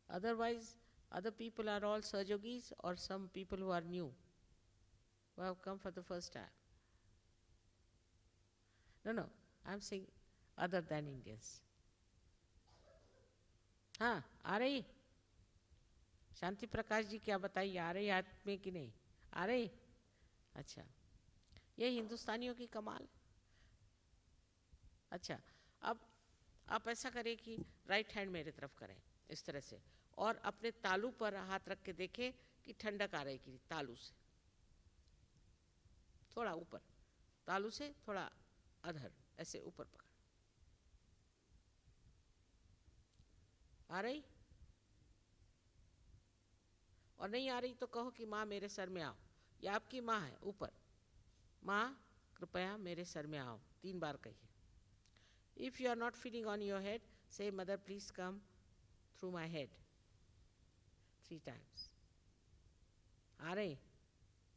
Otherwise, other people are all Sahajogis or some people who are new, who have come for the first time. No, I'm saying other than Indians. हाँ, आ रही? शांति प्रकाश जी क्या बताइए, आ रही हाथ में कि नहीं? आ रही? अच्छा, ये हिंदुस्तानियों की कमाल. अच्छा, अब आप ऐसा करें कि राइट हैंड मेरे तरफ करें इस तरह से, और अपने तालू पर हाथ रख के देखें कि ठंडक आ रही कि तालू से थोड़ा ऊपर, तालू से थोड़ा अधर, ऐसे ऊपर पकड़. आ रही? और नहीं आ रही तो कहो कि माँ मेरे सर में आओ. ये आपकी माँ है ऊपर. माँ कृपया मेरे सर में आओ. 3 बार कहिए. If you are not feeling on your head, say, Mother, please come through my head. 3 times. आ रहे?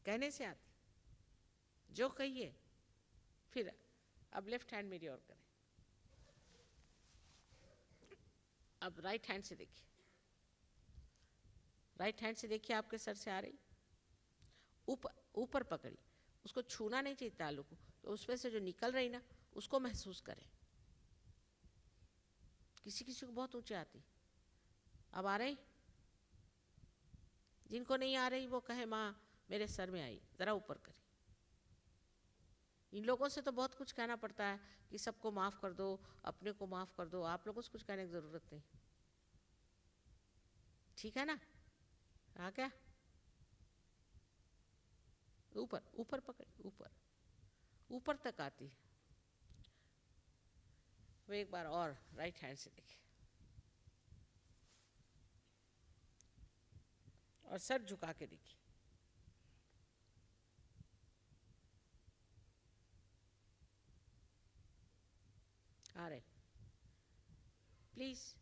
कहने से आती. जो कहिए. फिर अब लेफ्ट हैंड मेरी ओर करें. अब राइट हैंड से देखिए. राइट हैंड से देखिए आपके सर से आ रही. ऊपर पकड़ी. उसको छूना नहीं चाहिए तालू को, तो उसमें से जो निकल रही ना उसको महसूस करें. किसी को बहुत ऊंचे आती. अब आ रही? जिनको नहीं आ रही वो कहे माँ मेरे सर में आई, जरा ऊपर करी. इन लोगों से तो बहुत कुछ कहना पड़ता है कि सबको माफ कर दो, अपने को माफ कर दो. आप लोगों से कुछ कहने की जरूरत नहीं. ठीक है ना? आ क्या? ऊपर पकड़ी. ऊपर तक आती. वो एक बार और राइट हैंड से देखिए, और सर झुका के देखिए. आ रहे? Please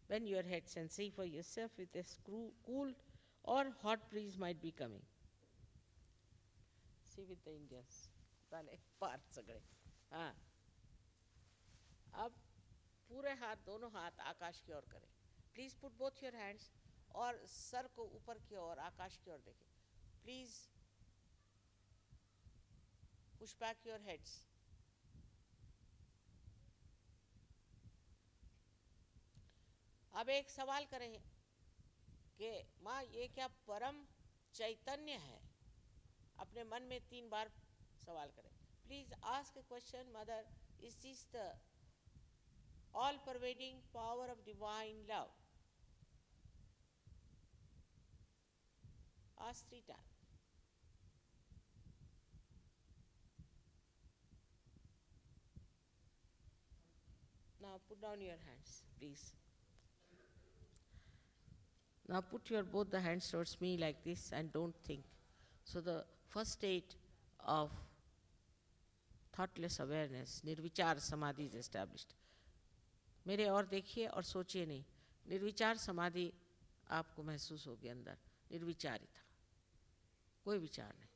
bend your heads and see for yourself if a cool or hot breeze might be coming. See with the Indians. पहले पार सगड़े. हाँ. अब पूरे हाथ, दोनों हाथ आकाश की ओर करें. Please put both your hands और सर को ऊपर की ओर, आकाश की ओर देखें। Please push back your heads. अब एक सवाल करें कि माँ ये क्या परम चैतन्य है? अपने मन में 3 बार सवाल करें। Please ask A question, mother, is this the all pervading power of divine love? Ask 3 times. Now put down your hands, please. Now put your both the hands towards me like this and don't think. So the first state of thoughtless awareness, निर्विचार समाधि is established. मेरे और देखिए और सोचिए नहीं, निर्विचार समाधि आपको महसूस होगी अंदर, निर्विचारिता, कोई विचार नहीं।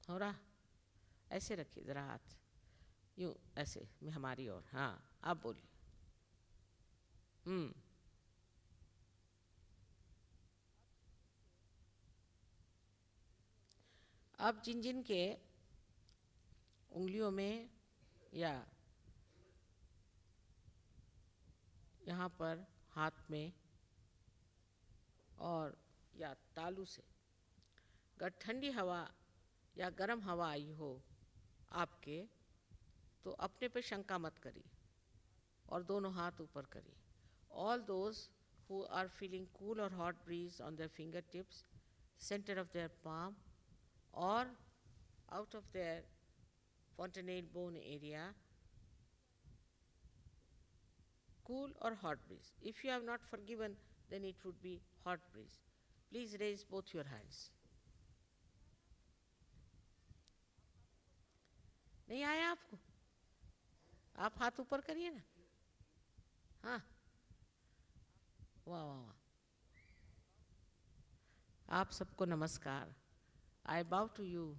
हो रहा? ऐसे रखिए जरा हाथ, यूं ऐसे में हमारी ओर। हाँ, आप बोलिए। अब जिन जिन के उंगलियों में या यहाँ पर हाथ में और या तालू से अगर ठंडी हवा या गर्म हवा आई हो आपके, तो अपने पे शंका मत करिए और दोनों हाथ ऊपर करिए। All those who are feeling cool or hot breeze on their fingertips, center of their palm or out of their fontanelle bone area, cool or hot breeze. If you have not forgiven, then it would be hot breeze. Please raise both your hands. नहीं आया आपको? आप हाथ ऊपर करिए ना। हाँ, वाह वाह वाह। आप सबको नमस्कार। I bow to you,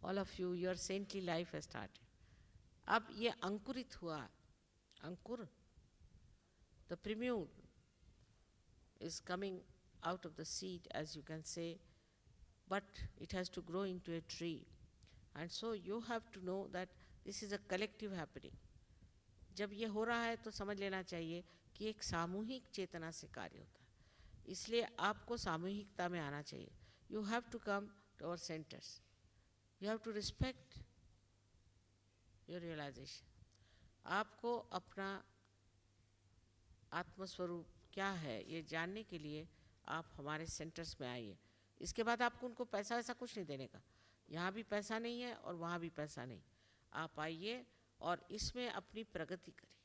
all of you. Your saintly life has started. अब ये अंकुरित हुआ, अंकुर, the primule is coming out of the seed, as you can say, but it has to grow into a tree. And so you have to know that this is a collective happening. जब ये हो रहा है तो समझ लेना चाहिए कि एक सामूहिक चेतना से कार्य होता है, इसलिए आपको सामूहिकता में आना चाहिए. You have to come to our centers. You have to respect your realization. आपको अपना आत्मस्वरूप क्या है ये जानने के लिए आप हमारे सेंटर्स में आइए. इसके बाद आपको उनको पैसा वैसा कुछ नहीं देने का. यहाँ भी पैसा नहीं है और वहाँ भी पैसा नहीं. आप आइए और इसमें अपनी प्रगति करिए.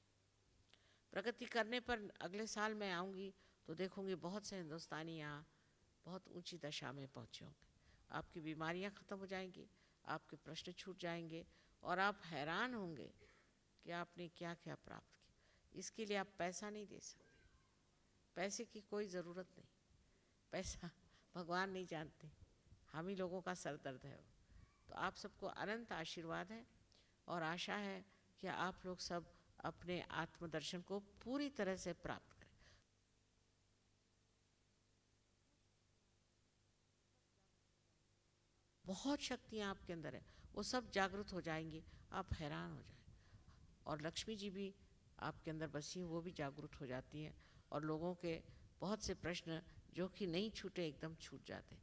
प्रगति करने पर अगले साल मैं आऊँगी तो देखूँगी बहुत से हिंदुस्तानी यहाँ बहुत ऊंची दशा में पहुँचे होंगे. आपकी बीमारियाँ ख़त्म हो जाएंगी, आपके प्रश्न छूट जाएंगे और आप हैरान होंगे कि आपने क्या क्या प्राप्त किया. इसके लिए आप पैसा नहीं दे सकते. पैसे की कोई ज़रूरत नहीं. पैसा भगवान नहीं जानते, हम ही लोगों का सर दर्द है वो. तो आप सबको अनंत आशीर्वाद है और आशा है कि आप लोग सब अपने आत्मदर्शन को पूरी तरह से प्राप्त करें. बहुत शक्तियाँ आपके अंदर है, वो सब जागृत हो जाएंगी, आप हैरान हो जाएंगे. और लक्ष्मी जी भी आपके अंदर बसी हैं, वो भी जागृत हो जाती हैं और लोगों के बहुत से प्रश्न जो कि नहीं छूटे एकदम छूट जाते.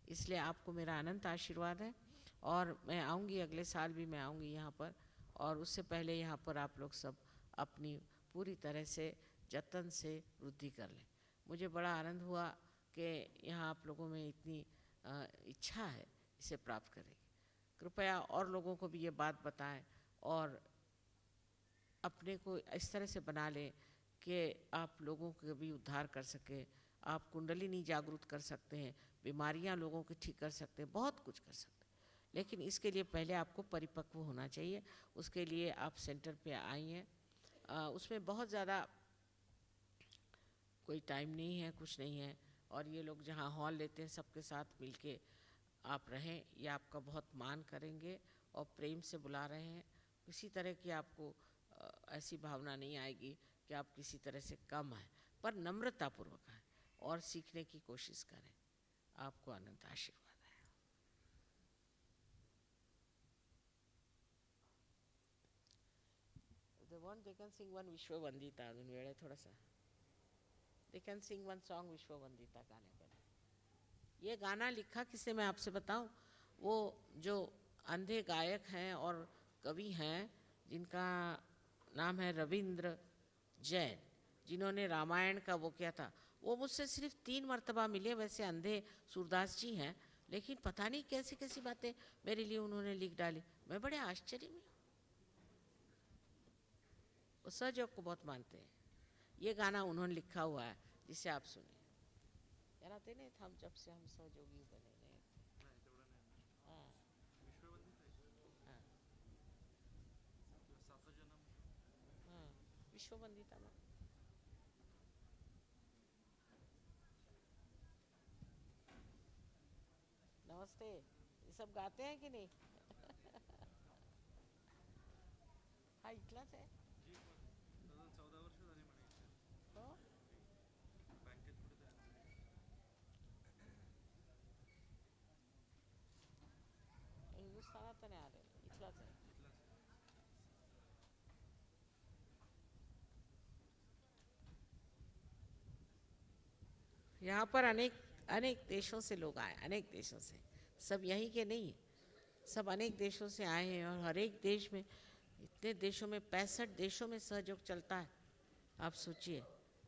इसलिए आपको मेरा अनंत आशीर्वाद है और मैं आऊँगी, अगले साल भी मैं आऊँगी यहाँ पर. और उससे पहले यहाँ पर आप लोग सब अपनी पूरी तरह से जतन से वृद्धि कर लें. मुझे बड़ा आनंद हुआ कि यहाँ आप लोगों में इतनी इच्छा है इसे प्राप्त करें. कृपया और लोगों को भी ये बात बताएं और अपने को इस तरह से बना लें कि आप लोगों का भी उद्धार कर सकें. आप कुंडलिनी जागृत कर सकते हैं, बीमारियां लोगों की ठीक कर सकते हैं, बहुत कुछ कर सकते हैं. लेकिन इसके लिए पहले आपको परिपक्व होना चाहिए. उसके लिए आप सेंटर पे आइए. उसमें बहुत ज़्यादा कोई टाइम नहीं है, कुछ नहीं है. और ये लोग जहाँ हॉल लेते हैं सबके साथ मिलके आप रहें, ये आपका बहुत मान करेंगे और प्रेम से बुला रहे हैं किसी तरह की आपको ऐसी भावना नहीं आएगी कि आप किसी तरह से कम हैं, पर नम्रतापूर्वक हैं और सीखने की कोशिश करें। आपको अनंत आशीर्वाद है। They can sing one विश्व वंदिता, अजून वेळ आहे थोडासा. They can sing one song विश्व वंदिता गाने पर. ये गाना लिखा किसने मैं आपसे बताऊं? वो जो अंधे गायक हैं और कवि हैं जिनका नाम है रविंद्र जैन, जिन्होंने रामायण का वो किया था, वो मुझसे सिर्फ 3 मर्तबा मिले। वैसे अंधे सूरदास जी हैं, लेकिन पता नहीं कैसी कैसी बातें मेरे लिए उन्होंने लिख डाली। मैं बड़े आश्चर्य में हूँ। वो सहयोग को बहुत मानते हैं। ये गाना उन्होंने लिखा हुआ है जिसे आप सुनिए। यार आते नहीं हम जब से हम सहयोगी बने नहीं। हाँ हाँ हाँ विश्व वंदिता में नमस्ते। ये सब गाते हैं कि नहीं? हा इथलाच आहे. जी पण 14 वर्ष झाली म्हणे इथे. हो बँकेत कुठेतरी. हिंदुस्थानात तर नाही आले, इथलाच आहे. इथलाच. यहाँ पर अनेक अनेक देशों से लोग आए, अनेक देशों से, सब यहीं के नहीं हैं, सब अनेक देशों से आए हैं। और हर एक देश में, इतने देशों में 65 देशों में सहयोग चलता है। आप सोचिए,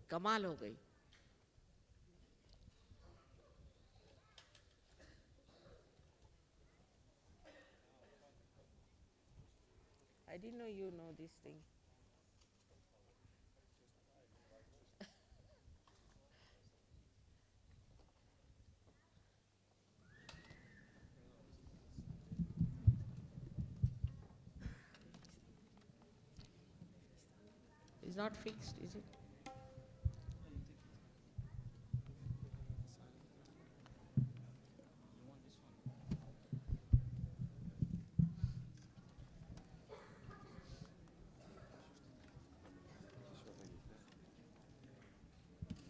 कमाल हो गई। I didn't know you know this thing. It's not fixed, is it? You want this one?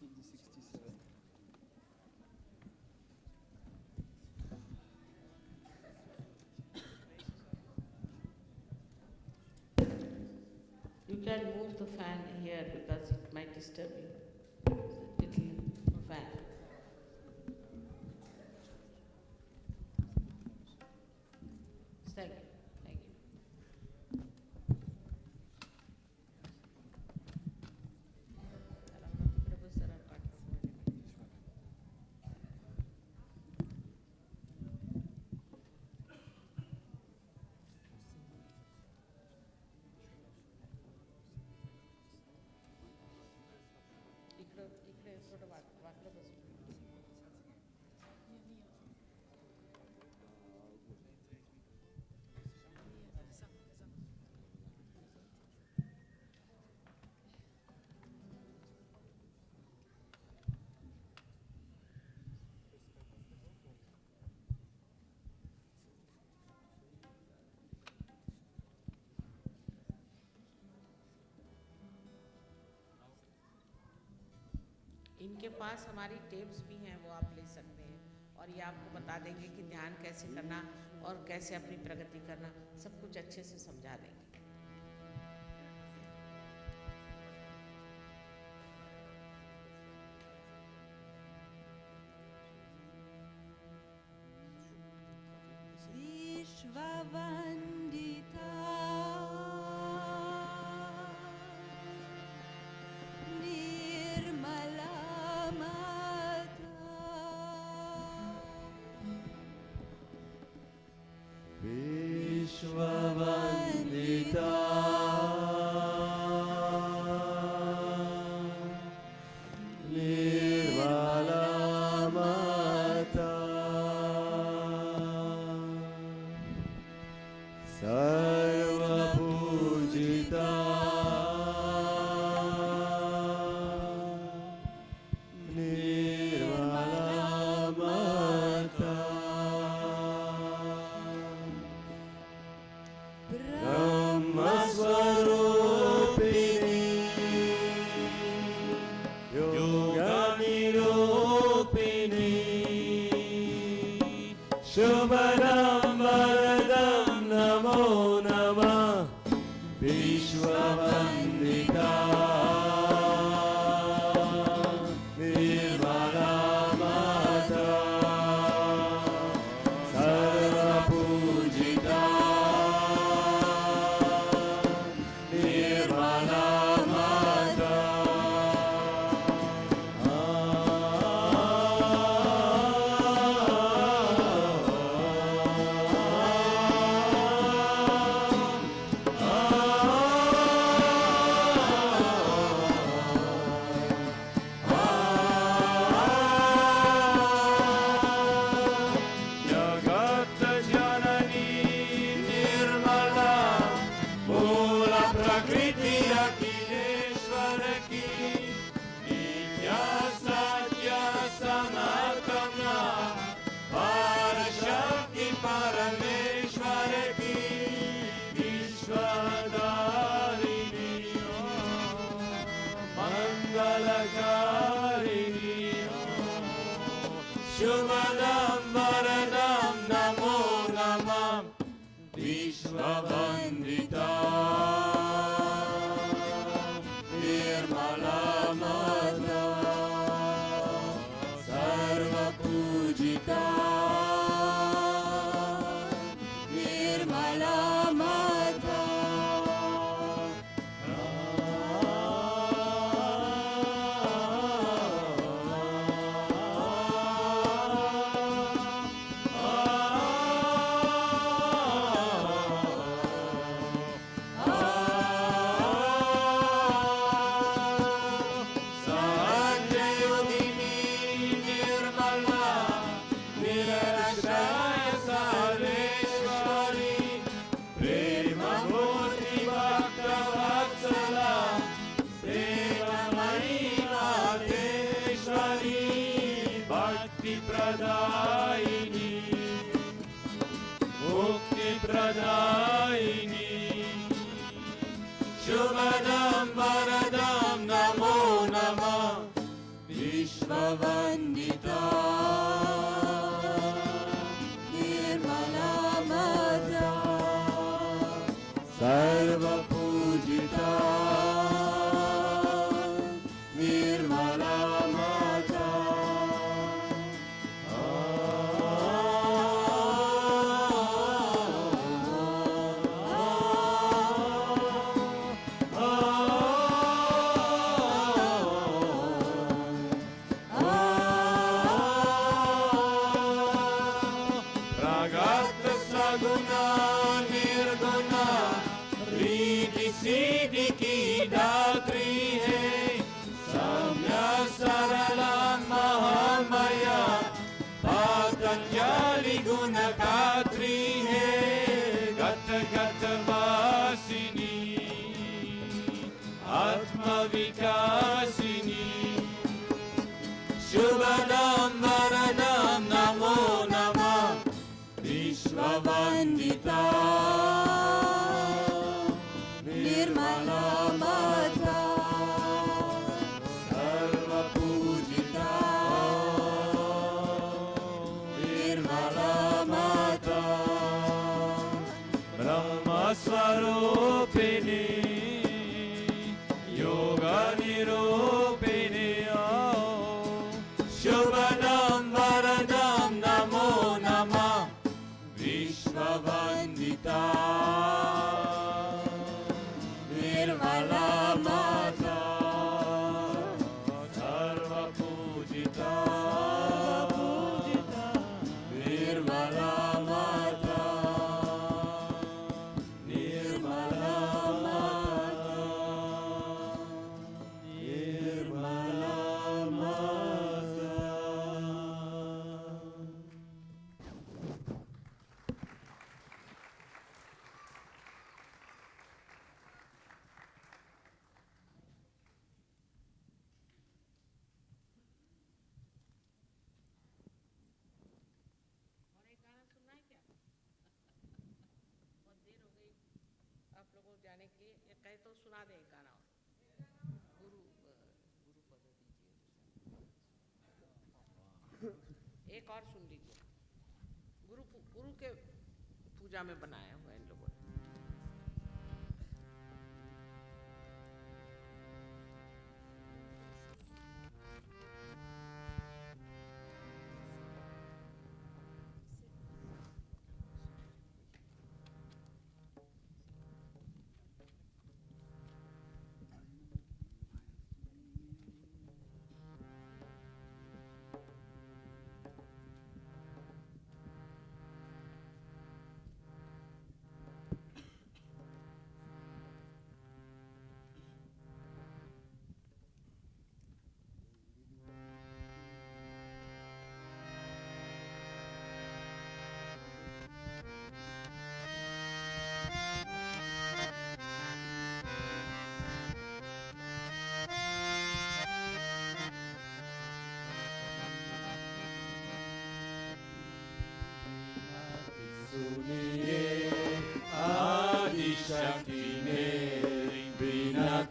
Hindi 67. You can move the fan here because it might disturb you. Little fan. Thank you. Thank you. जरा मला तिकडे बस जरा पाठवा. इकडं इकडे थोडं वाकडं बस. इनके पास हमारी टेप्स भी हैं, वो आप ले सकते हैं और ये आपको बता देंगे कि ध्यान कैसे करना और कैसे अपनी प्रगति करना, सब कुछ अच्छे से समझा देंगे। विश्ववन्दिता निर्मला माता विश्ववन्दिता की नित्य सत्य सनातन पर शक्ति परमेश्वर की विश्वधारिणी मंगलकारिणी शुभदं वरदं नमो नमः विश्ववन्दिता निर्मला माता सर्वपूजिता निर्मला माता सहजयोगिनी निर्मला निरक्षय सर्वेश्वरी प्रेममूर्ति भक्तवत्सला प्रेममयी मातेश्वरी भक्तिप्रदायिनी मुक्तिप्रदायिनी शुभदं वरदं नमो नमः विश्ववन्दिता निर्मला माता सर्वपूजिता निर्मला माता प्रगत सगुना निर्गुणा रीति सीधी की दात्री है सौम्य सरला महामया पतंजलि गुणगात्री है गत गत वासिनी आत्मविकासिनी शुभदं वरदं नमो नमः विश्ववन्दिता निर्मला माता सर्वपूजिता निर्मला माता ब्रह्मस्वरूपिणी योगनिरूपिणी शुभदं वरदं नमो नमः विश्ववन्दिता निर्मला माता सर्वपूजिता निर्मला माता निर्मला माता निर्मला माता और एक गाना सुनना है क्या? बहुत देर हो गई आप लोगों को जाने के लिए। ये कहे तो सुना दे एक गाना और। गुरु पद दीजिए। एक और सुन लीजिए। गुरु के पूजा में बनाया हुआ है इन लोगों ने।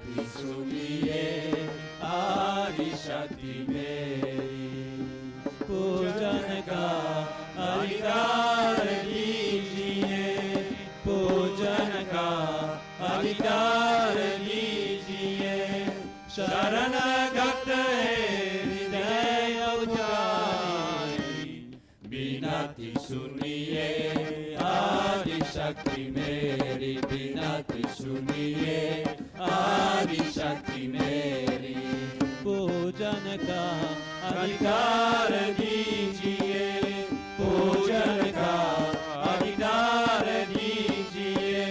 बिनती सुनिए आदि शक्ति मेरी। पूजन का अधिकार दीजिए, पूजन का अधिकार दीजिए। शरणगत है हृदय पुजारी, बिनती सुनिए आदि शक्ति मेरी। बिनती सुनिए आदि शक्ति मेरी। पूजन का अधिकार दीजिए, पूजन का अधिकार दीजिए।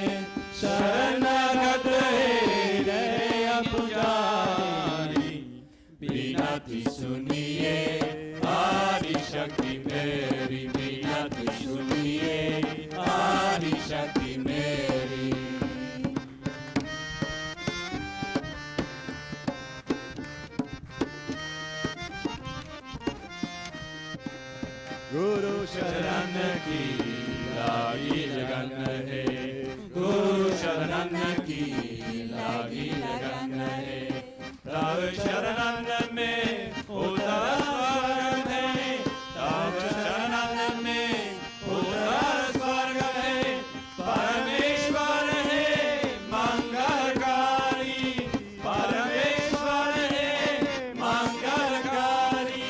शरणगत हृदय पुजारी, बिनती सुनिए आदि शक्ति मेरी। बिनती सुनिए आदि शक्ति मेरी। गुरु शरण की लागी लगन है, गुरु शरण की लागी लगन है। तब शरण में उतर स्वर्ग है, तब शरण में उतर स्वर्ग है। परमेश्वर है मंगलकारी, परमेश्वर है मंगलकारी।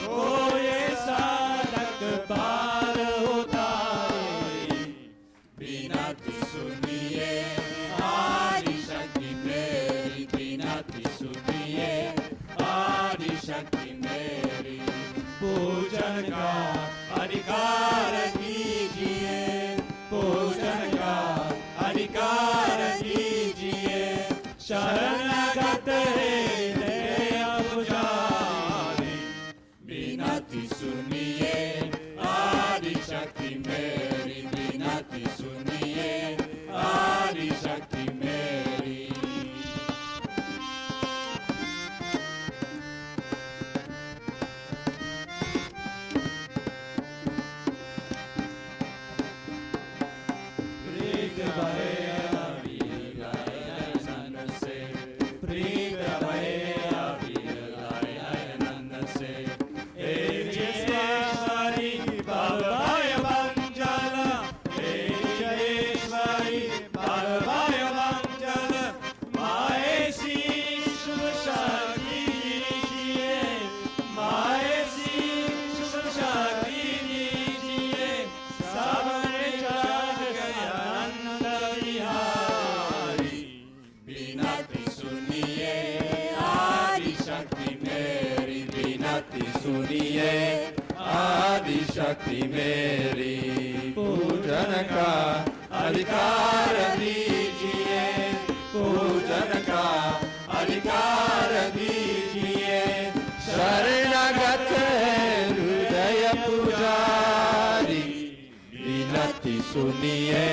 ओ ये साधक पार उतारे, बिनती सुनिए आदि शक्ति मेरी। बिनती सुनिए आदि शक्ति मेरी। पूजन का अधिकार दीजिए, पूजन का अधिकार दीजिए। शरणगत हृदय पुजारी, बिनती सुनिए आदि शक्ति मेरी। बिनती सुनिए आदि शक्ति मेरी। प्रीत भय अभिनंदन से, प्रीत भय अभिनंदन से। हे ईश्वरी भय वंचन, हे ईश्वरी भय वंचन। मायसी शुभ शक्ति दीजिए, मायसी शुभ शक्ति दीजिए। सबने चढ़ गया आनंद विहारी, बिनती सुनिए आदि शक्ति मेरी। बिनती सुनिए आदि शक्ति मेरी। पूजन का अधिकार दीजिए, पूजन का अधिकार दीजिए। शरणगत हृदय पुजारी, बिनती सुनिए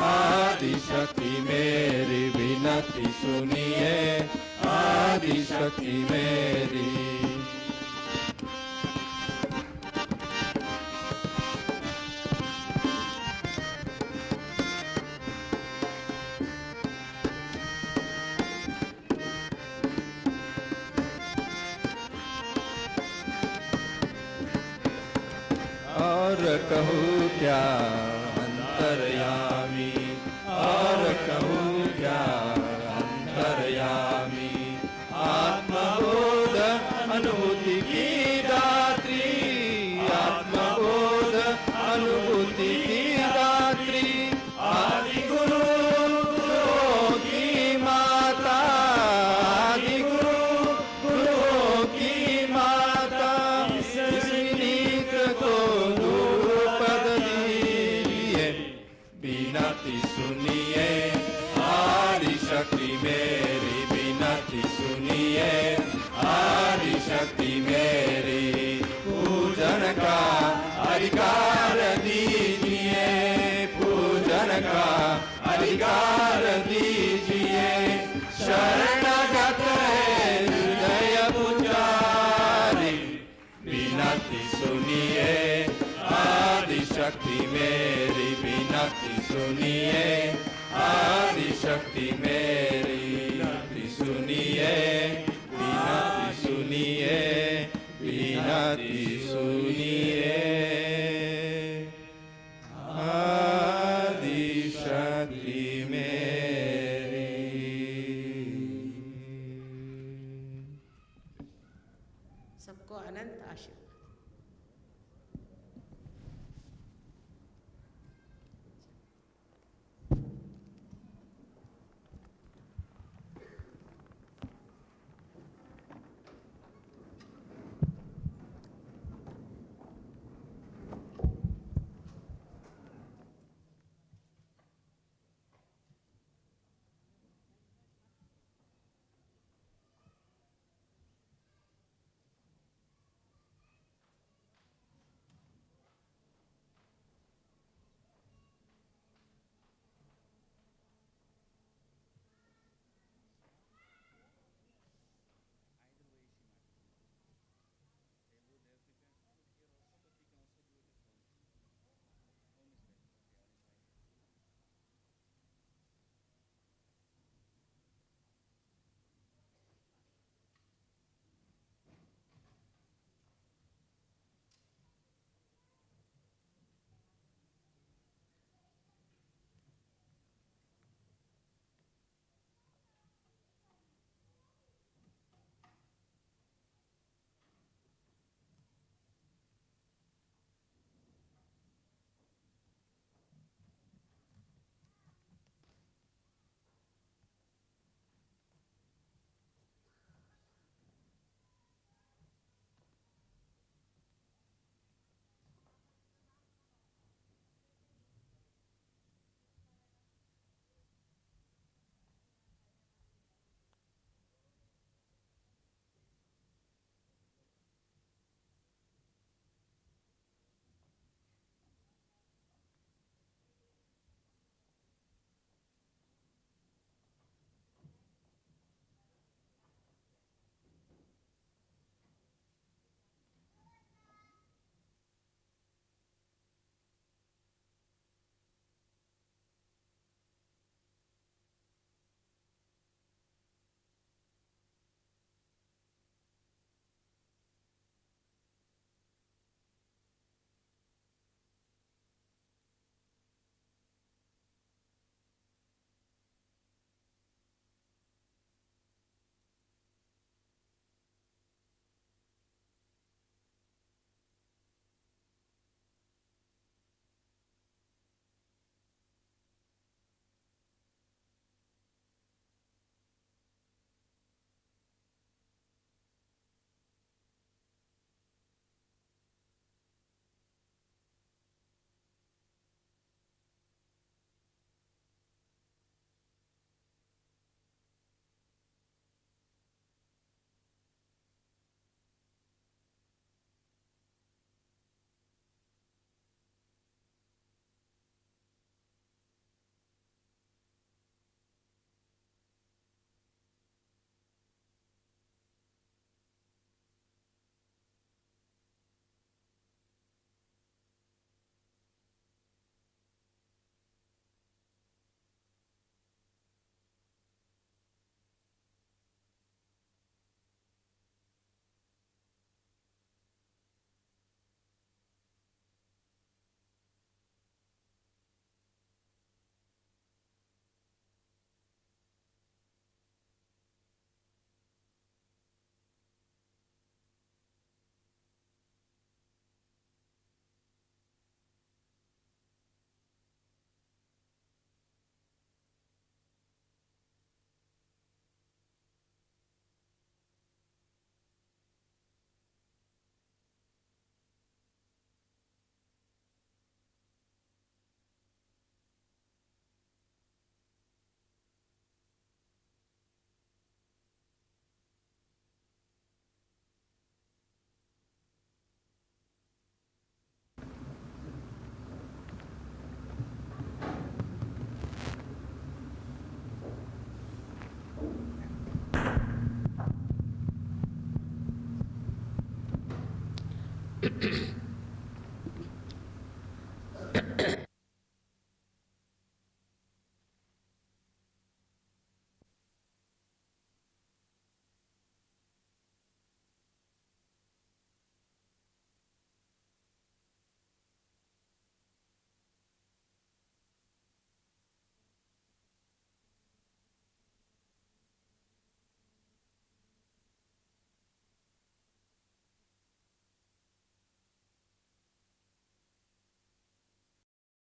आदि शक्ति मेरी। बिनती सुनिए आदि शक्ति मेरी। और कहूँ क्या अंतर्यामी, और कहूँ क्या अंतर्यामी। आत्मबोध अनुभूति की दात्री, आत्मबोध अनुभूति की दात्री। आदि गुरु गुरुओं की माता, आदि गुरु गुरुओं की माता। नीक को पद दीजिए, बिनती सुनिए आदि शक्ति मेरी। बिनती सुनिए आदि शक्ति मेरी। पूजन का अधिकार दीजिए, पूजन का अधिकार दीजिए। शरणगत हृदय पुजारी, बिनती सुनिए आदि शक्ति मेरी। बिनती सुनिए आदि शक्ति मेरी। अनंत आशीर्वाद।